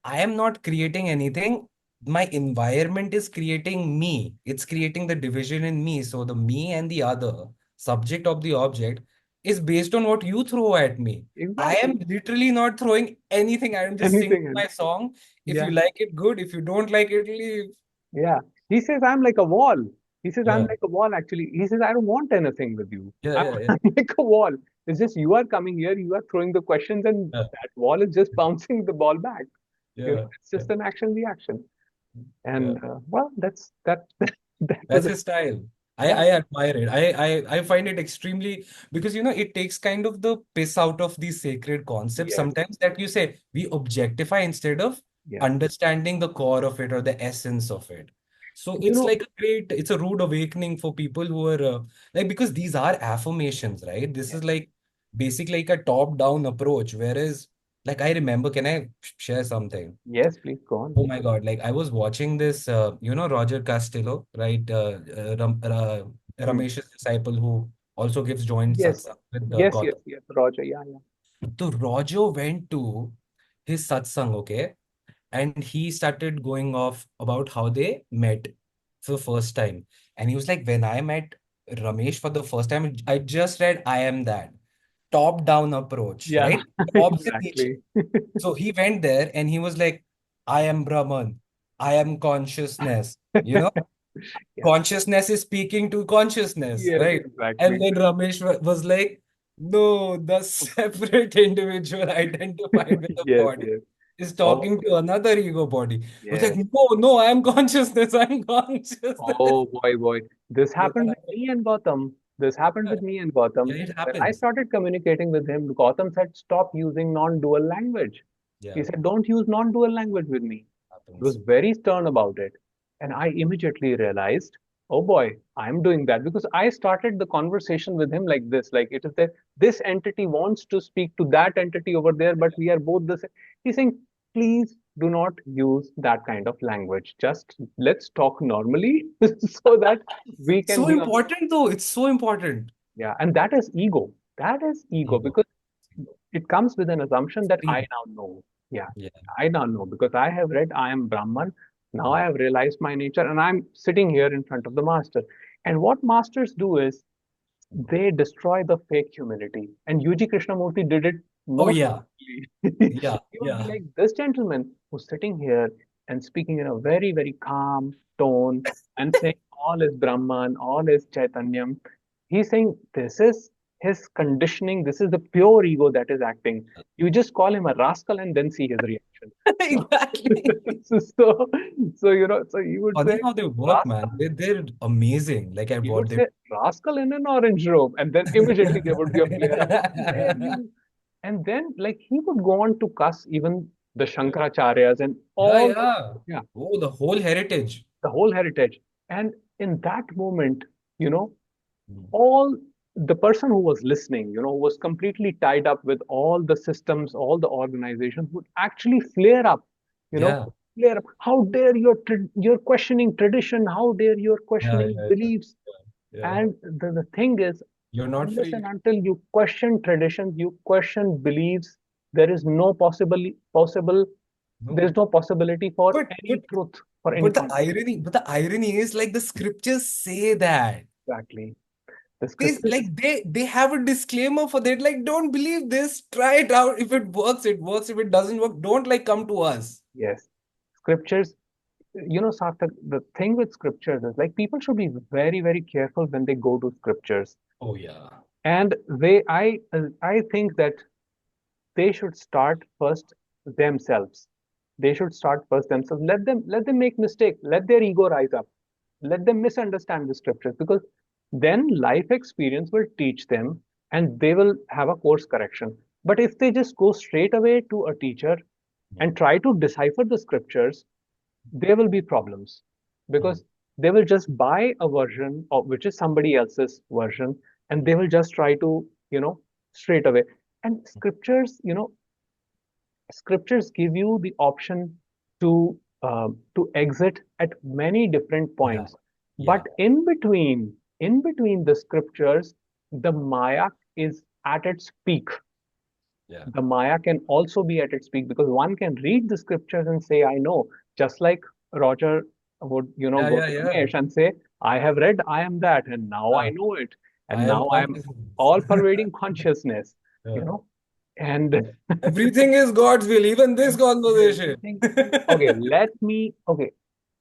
I am not creating anything. My environment is creating me. It's creating the division in me. So the me and the other subject of the object is based on what you throw at me. I Exactly. am literally not throwing anything. I am just singing Anything else. my song. If Yeah. you like it, good. If you don't like it, leave. Yeah. He says, I'm like a wall. He says, I'm Yeah, like a wall, actually. He says, I don't want anything with you. yeah, I'm, yeah, yeah. I'm like a wall. It's just you are coming here, you are throwing the questions, and Yeah. that wall is just bouncing the ball back. Yeah, It's yeah, just an action reaction. yeah. And well, that that That's was his style. yeah, I admire it. I find it extremely because it takes kind of the piss out of these sacred concepts yes, sometimes that you say we objectify instead of yeah. understanding the core of it or the essence of it. So You it's know, like it's a rude awakening for people who are like because these are affirmations, right? This yes, is like basically like a top-down approach. Whereas, like I remember, can I share something? yes, please go on. Oh my God, like I was watching this, Roger Castillo, right? Hmm. Ramesh's disciple who also gives joint Yes, satsang with yes, yes, Gautam. yes, Roger. Yeah, yeah. So Roger went to his satsang, okay? And he started going off about how they met for the first time. And he was like, when I met Ramesh for the first time, I just read, I am that. Top-down approach, Yeah, right? Jobs in niche. exactly. So he went there and he was like, I am Brahman. I am consciousness. You know, Yeah, consciousness is speaking to consciousness, yes, right? And exactly. then Ramesh was like, no, the separate individual identified with the Yes, body yes. is Oh, talking to another ego body. He was like, yes. no, no, I am consciousness. I'm consciousness. Oh boy, boy. This happened with me and Gautam. This happened Yeah, with me and Gautam. yeah, it When I happens. started communicating with him, Gautam said, stop using non-dual language. He Yeah, said, don't use non-dual language with me. He was happens. very stern about it. And I immediately realized, oh boy, I'm doing that because I started the conversation with him like this. Like it is that this entity wants to speak to that entity over there, but we are both the same. He's saying, please do not use that kind of language. Just let's talk normally so that we can So be on. important though. It's so important. Yeah. And that is ego. That is ego Ego. because it comes with an assumption that I Supreme. now know. Yeah, Yeah. I now know because I have read I am Brahman. Now I Mm. have realized my nature and I'm sitting here in front of the master. And what masters do is they destroy the fake humility. And UG Krishnamurti did it Oh most yeah. perfectly. Yeah. He would be Yeah. like this gentleman who's sitting here and speaking in a very, very calm tone and saying all is Brahman, all is Chaitanyam. He's saying this is his conditioning, this is the pure ego that is acting. You just call him a rascal and then see his reaction. So, Exactly. so, so you would say Funny how they work, man. rascal, They're amazing. Like at you what would they say rascal in an orange robe, and then immediately there would be a flare up. How dare you? And then, like, he would go on to cuss even the Shankaracharyas and Yeah, all, yeah. yeah, Oh, the whole heritage. the whole heritage. And in that moment, you know, Mm. all the person who was listening, who was completely tied up with all the systems, all the organizations would actually flare up, you know, Yeah. flare up. How dare you're questioning tradition? How dare you're Yeah, questioning yeah, yeah, beliefs? yeah. And the thing is, You're not unless free. and until you question traditions, you question beliefs, there is there No. is no possibility for But any but truth, for any but consciousness. the irony is like the scriptures say that. Exactly. The They scriptures, like they have a disclaimer for that. Like, don't believe this. Try it out. If it works, it works. If it doesn't work, don't like come to us. yes, scriptures, Sarthak, the thing with scriptures is like people should be very, very careful when they go to scriptures. Oh yeah. And I think that they should start first themselves. They should start first themselves. Let them make mistake. Let their ego rise up. Let them misunderstand the scriptures because then life experience will teach them and they will have a course correction. But if they just go straight away to a teacher, and try to decipher the scriptures, there will be problems because they will just buy a version of which is somebody else's version, and they will just try to, straight away. And scriptures give you the option to exit at many different Yeah. points, but Yeah. in between the scriptures, the Maya is at its peak. Yeah. The Maya can also be at its peak because one can read the scriptures and say, I know, just like Roger would, Yeah. go Yeah. to Yeah. Ramesh and say, I have read, I am that, and now I Ah, know it, I and am now I am consciousness. all pervading consciousness, you Yeah. know, and Everything is God's will, even this conversation. everything. Okay,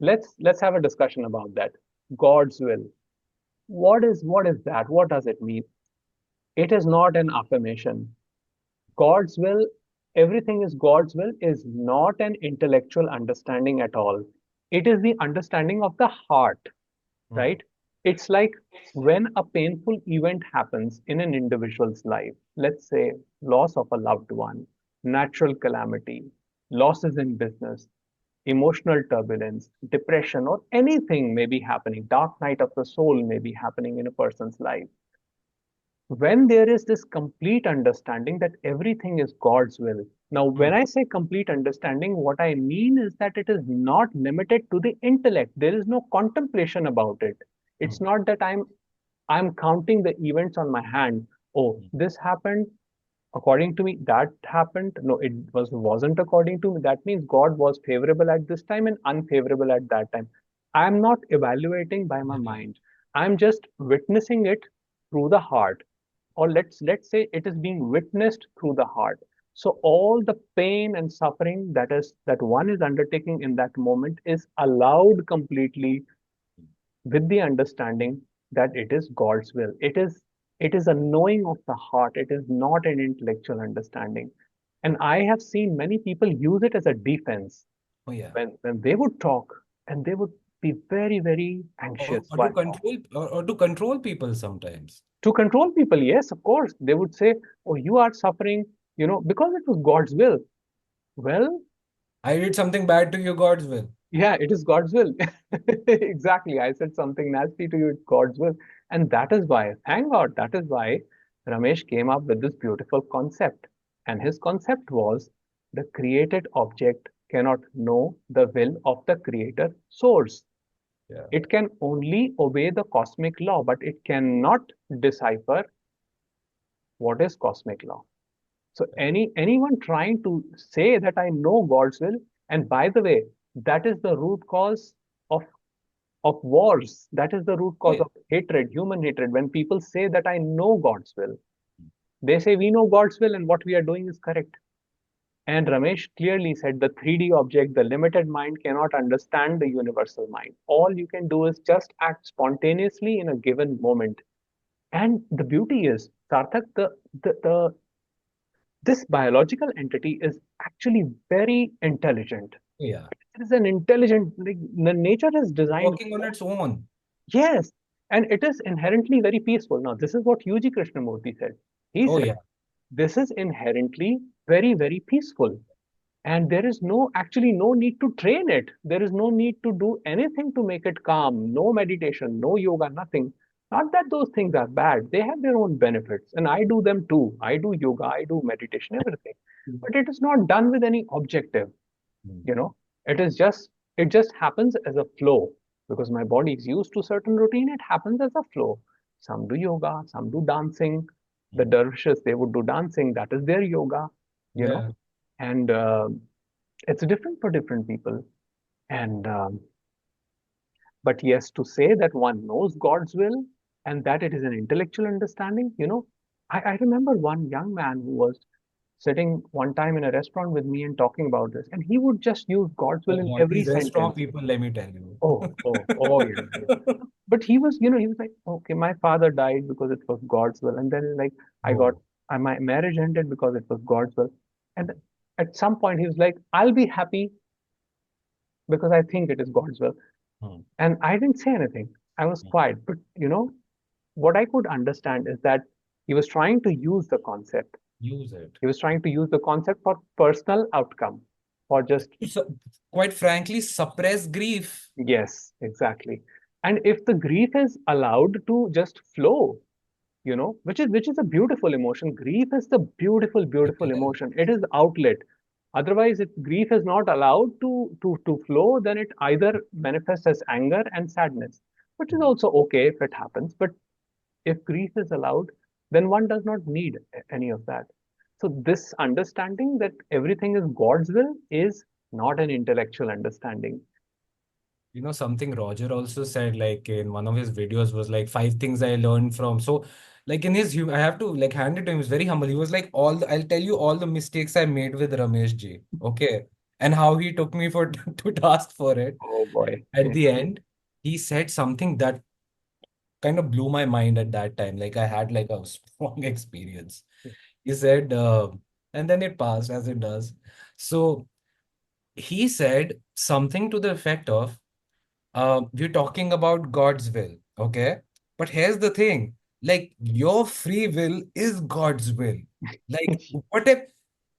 let's have a discussion about that. God's will. What is that? What does it mean? It is not an affirmation. God's will, everything is God's will, is not an intellectual understanding at all. It is the understanding of the heart, Hmm. right? It's like when a painful event happens in an individual's life, let's say loss of a loved one, natural calamity, losses in business, emotional turbulence, depression, or anything may be happening, dark night of the soul may be happening in a person's life. When there is this complete understanding that everything is God's will. Now, Hmm. when I say complete understanding, what I mean is that it is not limited to the intellect. There is no contemplation about it. Hmm. It's not that I'm counting the events on my hand. Oh, Hmm. this happened according to me, that happened. No, it wasn't according to me. That means God was favorable at this time and unfavorable at that time. I'm not evaluating by my Yeah. mind. I'm just witnessing it through the heart, or let's say it is being witnessed through the heart. So all the pain and suffering that one is undertaking in that moment is allowed completely with the understanding that it is God's will. It is a knowing of the heart. It is not an intellectual understanding. And I have seen many people use it as a defense Oh, yeah. when they would talk, and they would be very, very Or, anxious or to while talking. control or to control people sometimes. To control people, yes, of course. They would say, oh, you are suffering, because it was God's will. Well, I did something bad to you, God's will. yeah, it is God's will. Exactly. I said something nasty to you, it's God's will. And that is why, thank God, that is why Ramesh came up with this beautiful concept. And his concept was the created object cannot know the will of the creator source. Yeah. It can only obey the cosmic law, but it cannot decipher what is cosmic law. So anyone trying to say that I know God's will, and by the way, that is the root cause of of wars. That is the root Oh, cause yeah. of hatred, human hatred. When people say that I know God's will, they say we know God's will and what we are doing is correct. And Ramesh clearly said the 3D object, the limited mind cannot understand the universal mind. All you can do is just act spontaneously in a given moment. And the beauty is, Sarthak, the this biological entity is actually very intelligent. Oh, yeah. It is an intelligent, like the nature has It's designed. working on its own. Yes, and it is inherently very peaceful. Now, this is what UG Krishnamurti said. He Oh, said, yeah. this is inherently very, very peaceful. And there is actually no need to train it. There is no need to do anything to make it calm. No meditation, no yoga, nothing. Not that those things are bad. They have their own benefits. And I do them too. I do yoga, I do meditation, everything. But it is not done with any objective, Hmm. you know. It just happens as a flow because my body is used to certain routine. It happens as a flow. Some do yoga, some do dancing. The Hmm. dervishes, they would do dancing. That is their yoga, you know. Yeah. And it's different for different people. And but yes, to say that one knows God's will and that it is an intellectual understanding, I remember one young man who was sitting one time in a restaurant with me and talking about this, and he would just use God's will Oh, in God, every these restaurant sentence. people, let me tell you. Oh, yeah, yeah. But he was like, okay, my father died because it was God's will, and then like I got Oh. my marriage ended because it was God's will, and at some point he was like, I'll be happy because I think it is God's will. Hmm. And I didn't say anything. I was Hmm. quiet. But what I could understand is that he was trying to use the concept. Use it. He was trying to use the concept for personal outcome, for just, quite frankly, suppress grief. yes, exactly. And if the grief is allowed to just flow, which is a beautiful emotion. Grief is the beautiful, beautiful emotion. It is outlet. Otherwise, if grief is not allowed to flow, then it either manifests as anger and sadness, which is also okay if it happens. But if grief is allowed, then one does not need any of that. So this understanding that everything is God's will is not an intellectual understanding. Something Roger also said, like in one of his videos, was like 5 things I learned from. So, like in his, I have to like hand it to him. He's very humble. He was like, I'll tell you all the mistakes I made with Ramesh ji. Okay. And how he took me for to task for it. Oh boy. At the end, he said something that kind of blew my mind at that time. Like I had like a strong experience. He said, and then it passed as it does. So he said something to the effect of, we're talking about God's will, okay? But here's the thing, like your free will is God's will. Like, what if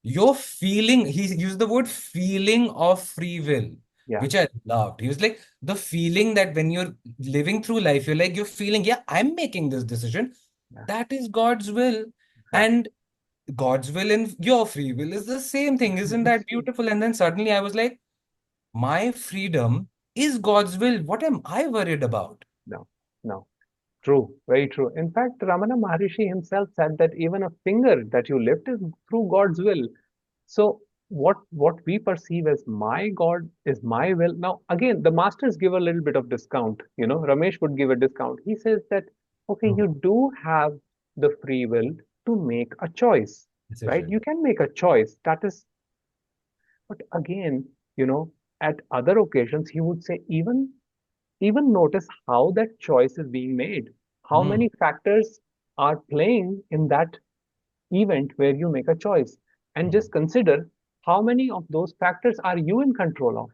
your feeling, he used the word feeling of free will, Yeah, which I loved. He was like, the feeling that when you're living through life, you're feeling, yeah, I'm making this decision. yeah, That is God's will. exactly. And God's will and your free will is the same thing. Isn't that beautiful? And then suddenly I was like, my freedom is God's will. What am I worried about? No, no. True, very true. In fact, Ramana Maharishi himself said that even a finger that you lift is through God's will. So what we perceive as my God is my will. Now, again, the masters give a little bit of discount. Ramesh would give a discount. He says that, okay, Hmm. you do have the free will to make a choice, right? You Decision. can make a choice. That is, but again, you know, at other occasions, he would say, even notice how that choice is being made. How Hmm. many factors are playing in that event where you make a choice? And Hmm. just consider how many of those factors are you in control of.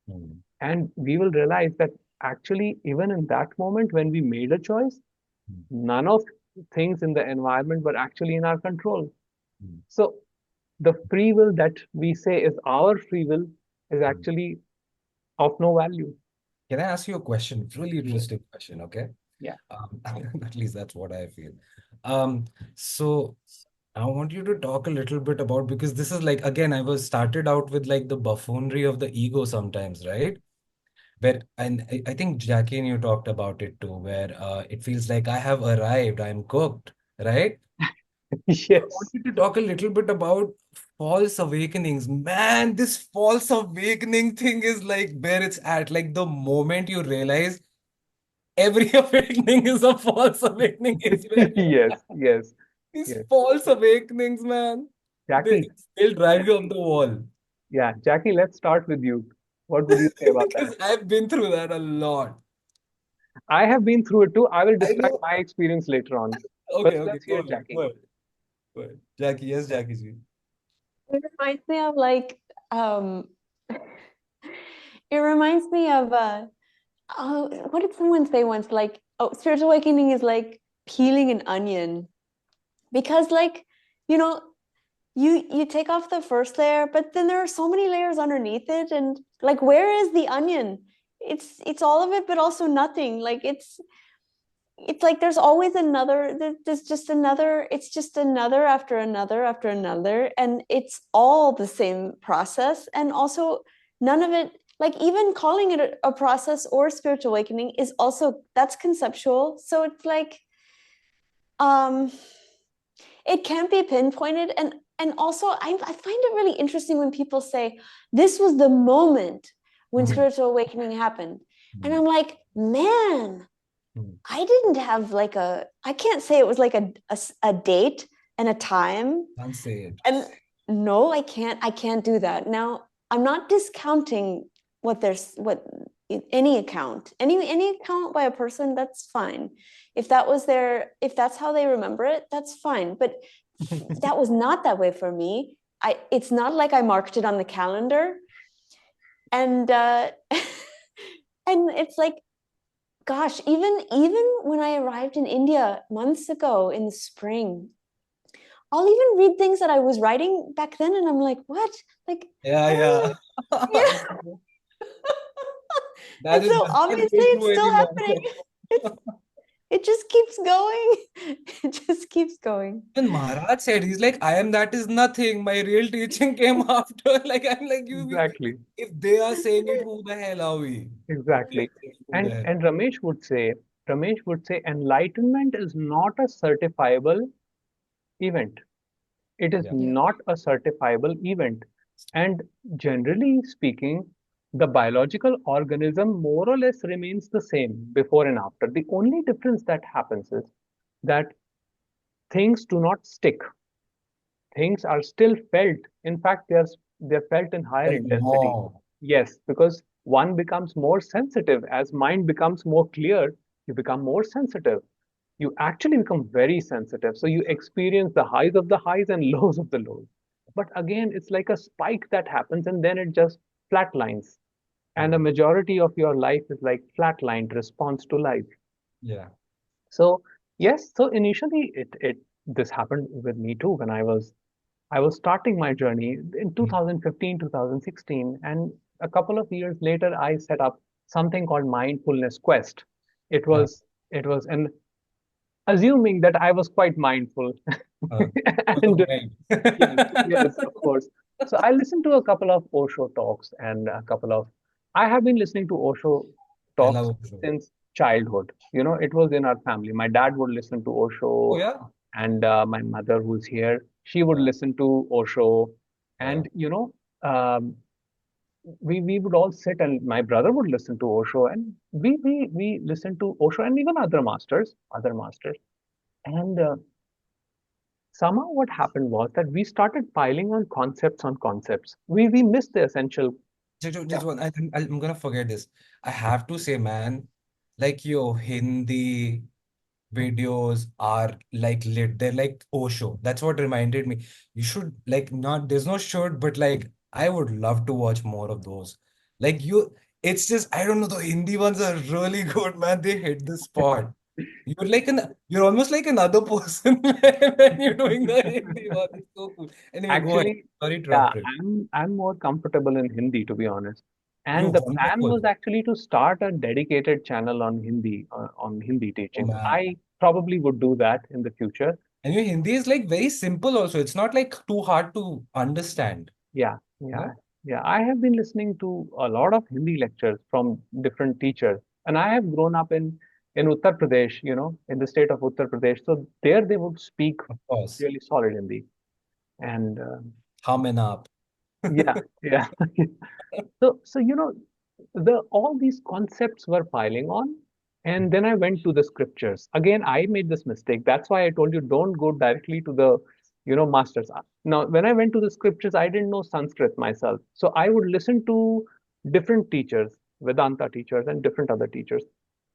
Hmm. And we will realize that actually, even in that moment when we made a choice, Hmm. none of things in the environment were actually in our control. Hmm. So the free will that we say is our free will is Hmm. actually of no value. Can I ask you a question? Really Yes. interesting question, okay? Yeah. At least that's what I feel. Um, so I want you to talk a little bit about, because this is like, again, I was started out with like the buffoonery of the ego sometimes, right? Where, and I think Jackie and you talked about it too, where it feels like I have arrived, I'm cooked, right? I want Yes. you to talk a little bit about false awakenings. Man, this false awakening thing is like where it's at. Like the moment you realize every awakening is a false awakening is where you're Yes. at. Yes. These Yes. false awakenings, man, Jackie, they'll drive you up Jackie, the wall. yeah, Jackie, let's start with you. What would you say about that? Because I've been through that a lot. I have been through it too. I will I describe know. my experience later on. Okay, First, okay, let's go hear ahead, go Jackie. ahead, go ahead. Jackie, yes, Jackie ji. It reminds me of like um it reminds me of oh, what did someone say once? Like, oh, spiritual awakening is like peeling an onion. Because like, you know, you take off the first layer, but then there are so many layers underneath it. And like, where is the onion? It's all of it, but also nothing. Like it's like there's always another, there's just another, it's just another after another after another, and it's all the same process. And also none of it, like even calling it a process or spiritual awakening is also, that's conceptual. So it's like um it can't be pinpointed. And also I find it really interesting when people say this was the moment when Hmm, spiritual awakening happened. And hmm, I'm like, man, hmm. I didn't have like I can't say it was like a date and a time. Can't say it. And no, I can't do that. Now, I'm not discounting what any account, any account by a person, that's fine. If that's how they remember it, that's fine. But that was not that way for me. It's not like I marked it on the calendar. And and it's like, gosh, even when I arrived in India months ago in the spring, I'll even read things that I was writing back then, and I'm like, what? Like, Yeah. yeah. And so That's not obviously way true it's still anymore. happening. It just keeps going. It just keeps going. When Maharaj said, he's like, I am that is nothing. My real teaching came after. Like, I'm like, Exactly. if they are saying it, who the hell are we? Exactly. Who the And hell? and Ramesh would say enlightenment is not a certifiable event. It is Yeah. Yeah. not a certifiable event. And generally speaking, the biological organism more or less remains the same before and after. The only difference that happens is that things do not stick. Things are still felt. In fact, they're felt in higher Felt intensity. more. Yes, because one becomes more sensitive. As mind becomes more clear, you become more sensitive. You actually become very sensitive. So you experience the highs of the highs and lows of the lows. But again, it's like a spike that happens and then it just flatlines. And a Mhm. majority of your life is like flatlined response to life. Yeah. So yes, so initially it this happened with me too when I was starting my journey in Mhm. 2015, 2016, and a couple of years later, I set up something called Mindfulness Quest. It Uh, was it was an assuming that I was quite mindful, uh, and right. yes, yes, of course. So I listened to a couple of Osho talks and a couple of. I have been listening to Osho I talks love Osho. since childhood. It was in our family. My dad would listen to Oh, Osho, yeah. and my mother, who's here, she would Yeah. listen to Osho, Yeah. and um, we would all sit, and my brother would listen to Osho, and we listened to Osho and even other masters, and somehow what happened was that we started piling on concepts. We missed the essential. Yeah, Just one, I'm gonna forget this. I have to say, man, like your Hindi videos are like lit. They're like Osho. That's what reminded me. You should like not, there's no should, but like I would love to watch more of those. Like it's just, I don't know, the Hindi ones are really good, man. They hit the spot. You're almost like another person when you're doing the Hindi one. It's so cool. Anyway, go ahead. actually, Sorry to yeah, interrupt. I'm more comfortable in Hindi, to be honest. And You're the plan wonderful. was actually to start a dedicated channel on Hindi Oh teachings. man. I probably would do that in the future. And your Hindi is like very simple also. It's not like too hard to understand. Yeah, You yeah, know? yeah. I have been listening to a lot of Hindi lectures from different teachers, and I have grown up in Uttar Pradesh, in the state of Uttar Pradesh. So there they would speak Of course. really solid Hindi, and Hum and up. yeah, yeah. So the all these concepts were piling on, and then I went to the scriptures. Again, I made this mistake. That's why I told you don't go directly to the masters. Now, when I went to the scriptures, I didn't know Sanskrit myself, so I would listen to different teachers, Vedanta teachers, and different other teachers.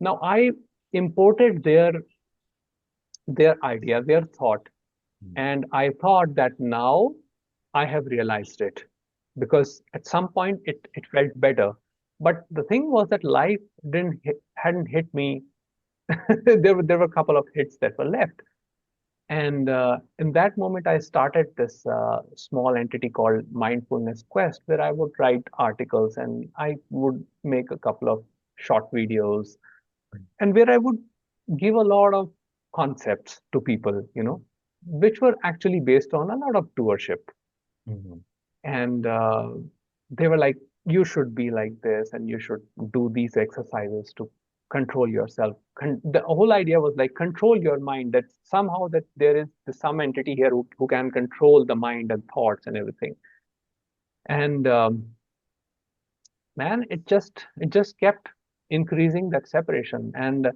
Now, I imported their idea, their thought, and I thought that now I have realized it because at some point it felt better. But the thing was that life hadn't hit me. There were a couple of hits that were left. And in that moment, I started this small entity called Mindfulness Quest, where I would write articles and I would make a couple of short videos, and where I would give a lot of concepts to people, which were actually based on a lot of doership. Mhm. And they were like, you should be like this, and you should do these exercises to control yourself. The whole idea was like control your mind, that somehow that there is some entity here who can control the mind and thoughts and everything. And man, it just kept increasing that separation, and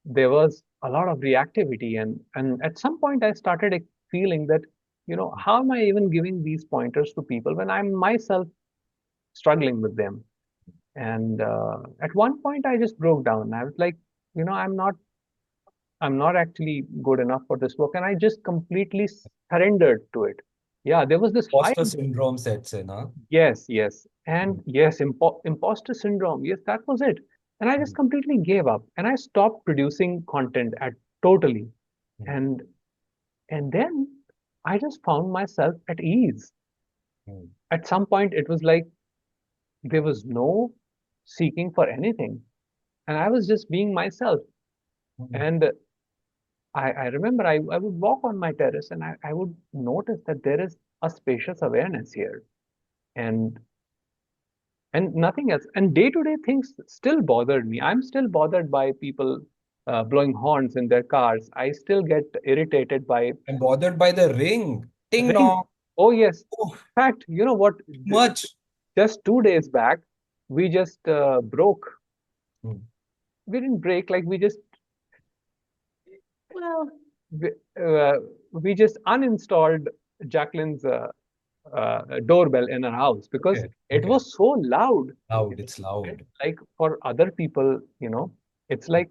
there was a lot of reactivity, and at some point I started feeling that how am I even giving these pointers to people when I'm myself struggling with them. And at one point I just broke down. I was like, I'm not actually good enough for this work, and I just completely surrendered to it. Yeah, there was this high. Imposter syndrome sets in, huh? Yes, yes, and Mhm. yes, imposter syndrome. Yes, that was it. And I just Mhm. completely gave up, and I stopped producing content at totally. Mhm. And and then I just found myself at ease. Mm. At some point, it was like there was no seeking for anything, and I was just being myself. Mm. And I remember I would walk on my terrace and I would notice that there is a spacious awareness here, and nothing else. And day-to-day things still bothered me. I'm still bothered by people blowing horns in their cars. I still get irritated by I'm bothered by the ring. Ding ring. dong. Oh yes. Oh, In fact, you know what? much. Just 2 days back, we just broke. Mm. We didn't break, like well, we, uh, we just uninstalled Jacqueline's doorbell in our house because Okay. it Okay. was so loud. Loud. It It's felt loud. like for other people, it's like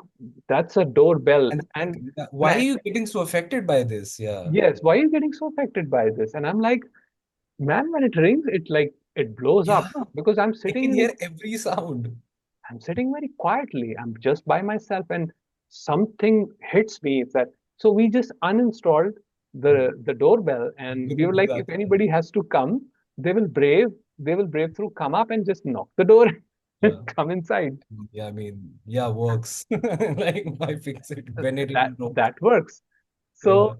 that's a doorbell. And And, and why are I, you getting so affected by this? Yeah. yes, why are you getting so affected by this? And I'm like, man, when it rings, it like it blows Yeah. up because I can hear every sound. I'm sitting very quietly. I'm just by myself, and something hits me that so we just uninstalled Mm. the doorbell, and we Gonna were do like, that. if anybody has to come, they will brave through, come up and just knock the door and Yeah. come inside. Yeah, I mean, yeah, works. Like, why fix it when it That even works? that works. Yeah. So,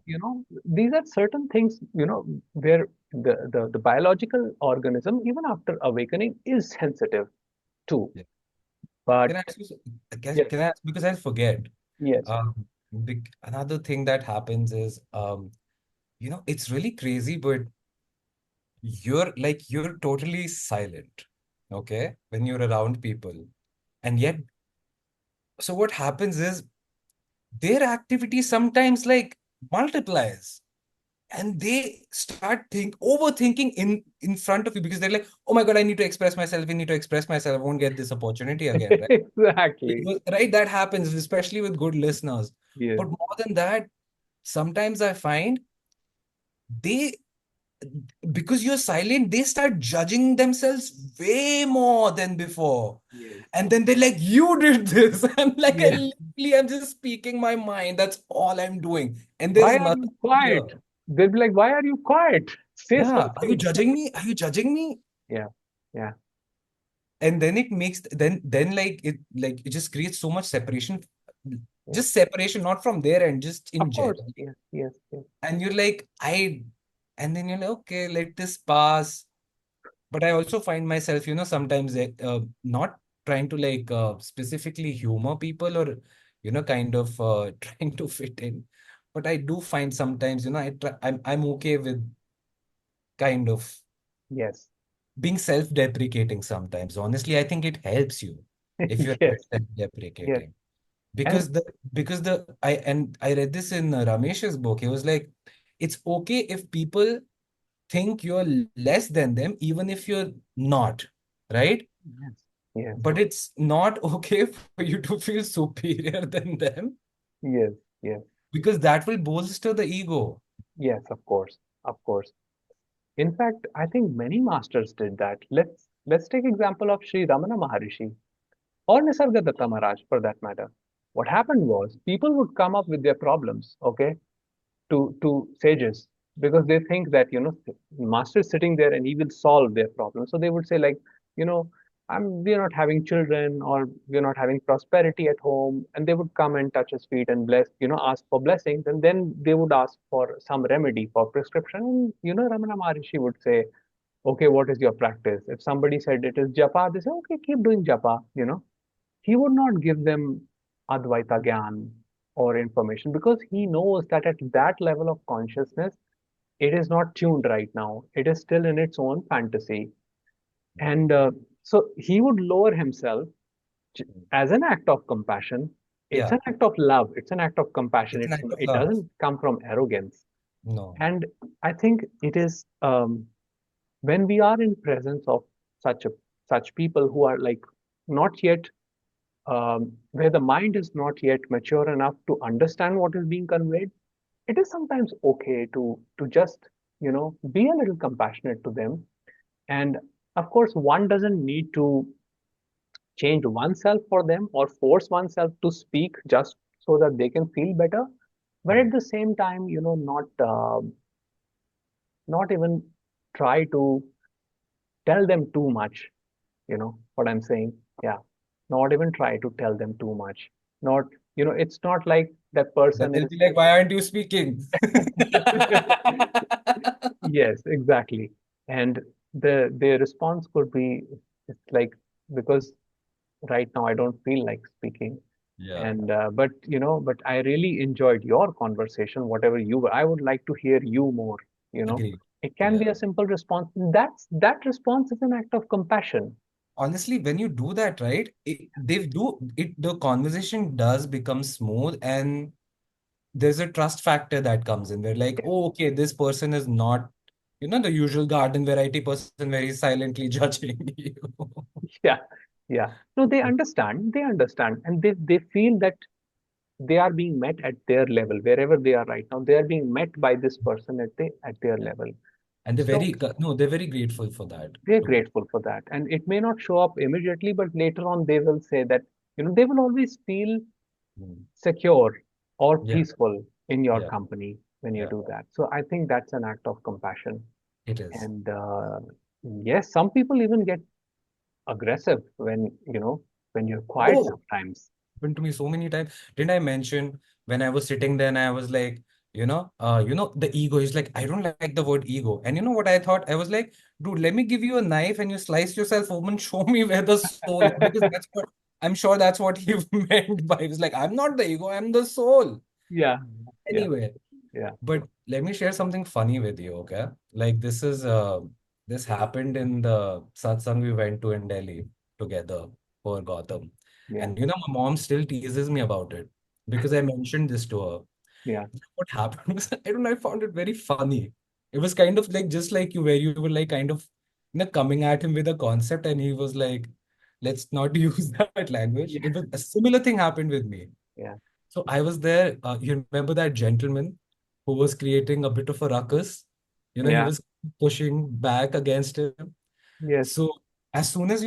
these are certain things, where the biological organism, even after awakening, is sensitive too. Yeah. But Can I ask you, yes, can I ask, because I forget. yes, Another thing that happens is, it's really crazy, but you're totally silent, okay, when you're around people. And yet, so what happens is their activity sometimes like multiplies. And they start overthinking in front of you because they're like, oh my God, I need to express myself. I need to express myself. I won't get this opportunity again, right? exactly. Right, that happens, especially with good listeners. Yes. But more than that, sometimes I find they, because you're silent, they start judging themselves way more than before. Yes. And then they're like, you did this. I'm like, Yeah. I'm just speaking my mind. That's all I'm doing. And there's Why are you nothing here. quiet? They'll be like, why are you quiet? Say Yeah. Are you something. judging me? Are you judging me? Yeah. Yeah. And then it makes then like it just creates so much separation, Yeah. just separation, not from their end, just in Of course. general. Yes. Yes. Yes. And you're like, and then you're like, okay, let this pass. But I also find myself, sometimes not trying to like specifically humor people or kind of trying to fit in, but I do find sometimes, I'm okay with kind of Yes. being self-deprecating sometimes. Honestly, I think it helps you if you're a bit Yes. Yes. self-deprecating. And I read this in Ramesh's book. He was like, it's okay if people think you're less than them, even if you're not, right? yes. Yes. But it's not okay for you to feel superior than them Yes. Yes. because that will bolster the ego. Yes. Of course. Of course. In fact, I think many masters did that. Let's take example of Sri Ramana Maharishi or Nisargadatta Maharaj for that matter. What happened was people would come up with their problems, okay, to sages because they think that master is sitting there and he will solve their problem. So they would say like, you know we're not having children, or we're not having prosperity at home, and they would come and touch his feet and bless, ask for blessings, and then they would ask for some remedy for prescription. And Ramana Maharishi would say, okay, what is your practice? If somebody said it is japa, they say, okay, keep doing japa. He would not give them Advaita Gyan or information because he knows that at that level of consciousness, it is not tuned right now. It is still in its own fantasy. And so he would lower himself as an act of compassion. It's Yeah, an act of love. It's an act of compassion. it's an act of It love. doesn't come from arrogance. No. And I think it is when we are in presence of such people who are like not yet where the mind is not yet mature enough to understand what is being conveyed, it is sometimes okay to just be a little compassionate to them. And of course, one doesn't need to change oneself for them or force oneself to speak just so that they can feel better. But Mm. at the same time, not. not even try to tell them too much. You know what I'm saying? Yeah. Not even try to tell them too much. Not, it's not like that Then person they'll is. be like, why aren't you speaking? Yes, exactly. And the response could be, it's like, because right now I don't feel like speaking. Yeah, And but I really enjoyed your conversation, whatever you were. I would like to hear you more, you know. agreed. It can Yeah. be a simple response. That response is an act of compassion. Honestly, when you do that, right, the conversation does become smooth, and there's a trust factor that comes in. Where like, Yeah. oh, okay, this person is not, the usual garden variety person where he's silently judging you. Yeah. Yeah. No, they understand, and they feel that they are being met at their level wherever they are right now. They are being met by this person at their Yeah. level. And So they're very grateful for that they're too. grateful for that, and it may not show up immediately, but later on they will say that, they will always feel Mm. secure or Yeah, peaceful in your yeah, company when you yeah, do that. So I think that's an act of compassion. it is. And yes, some people even get aggressive when you're quiet Oh, sometimes. happened to me so many times. Didn't I mention when I was sitting there and I was like, the ego is like, I don't like the word ego. And you know what I thought? I was like, dude, let me give you a knife and you slice yourself open, show me where the soul is. Because that's what I'm sure that's what he meant by it was like, I'm not the ego, I'm the soul. Yeah, yeah, Anyway, yeah, but let me share something funny with you, okay? Like this happened in the satsang we went to in Delhi together for Gautam. yeah, And my mom still teases me about it because I mentioned this to her. yeah, What happened was, I don't know, I found it very funny. It was kind of like just like you, where you were like kind of coming at him with a concept, and he was like, let's not use that language. yeah, It was a similar thing happened with me. yeah, So I was there. You remember that gentleman who was creating a bit of a ruckus? He yeah, was pushing back against him. yes, So as soon as,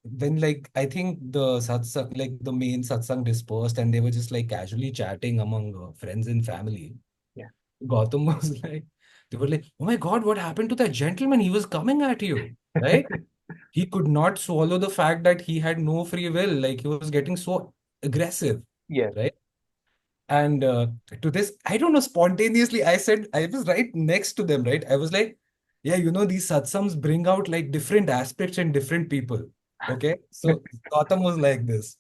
when like I think the satsang, like the main satsang dispersed and they were just like casually chatting among friends and family, yeah. Gautam was like, they were like, oh my God, what happened to that gentleman? He was coming at you, right? He could not swallow the fact that he had no free will. Like he was getting so aggressive, Yes, right? And to this, I don't know, spontaneously, I said, I was right next to them, right? I was like, yeah, these satsangs bring out like different aspects in different people. Okay. So Gautam was like this.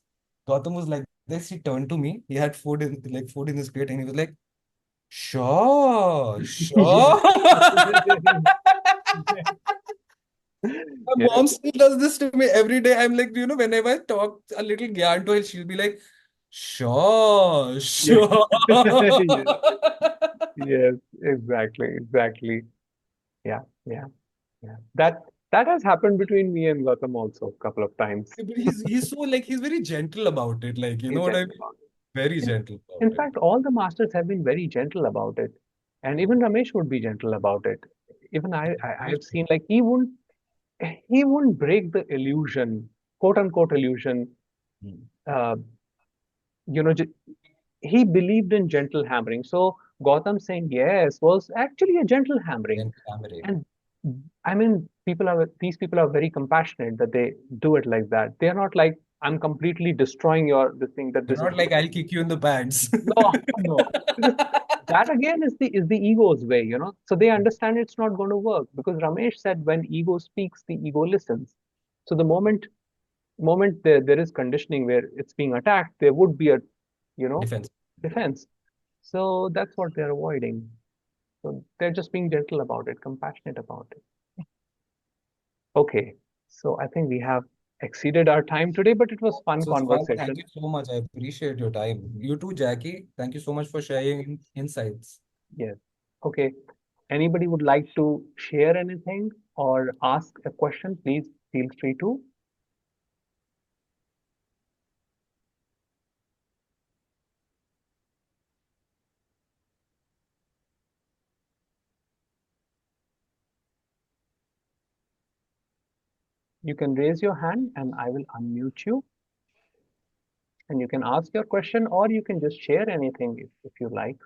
Gautam was like this. He turned to me. He had food in his plate, and he was like, sure, yes, sure. My yes, mom still does this to me every day. I'm like, whenever I talk a little gyan to her, she'll be like, sure, yes, sure. yes, yes, exactly, exactly. Yeah, yeah, yeah. That has happened between me and Gautam also a couple of times. But he's so like he's very gentle about it. Like, you He's know what I gentle mean? about Very it. gentle about In it. fact, all the masters have been very gentle about it, and even Ramesh would be gentle about it. Even I have seen, like, he wouldn't break the illusion, quote unquote illusion. Hmm. Uh, you know, j- he believed in gentle hammering. So Gautam saying yes was actually a gentle hammering. Then clamoring. And I mean, these people are very compassionate that they do it like that. They're not like, I'm completely destroying your this thing, that They're this is not like I'll kick you in the pants. no, no. Because that again is the ego's way. So they understand it's not going to work, because Ramesh said when ego speaks, the ego listens. So the moment there is conditioning where it's being attacked, there would be a you know Defense. defense. So that's what they're avoiding. So they're just being gentle about it, compassionate about it. Okay, so I think we have exceeded our time today, but it was fun So it's fun. Thank conversation. you so much. I appreciate your time. You too, Jackie. Thank you so much for sharing insights. Yes. Okay. Anybody would like to share anything or ask a question, please feel free to. You can raise your hand and I will unmute you, and you can ask your question, or you can just share anything if you like.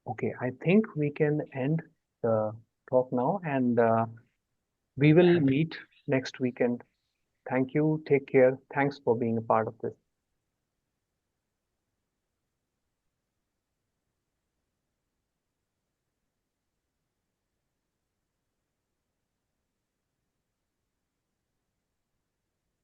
Okay, I think we can end the talk now, and we will meet next weekend. Thank you. Take care. Thanks for being a part of this.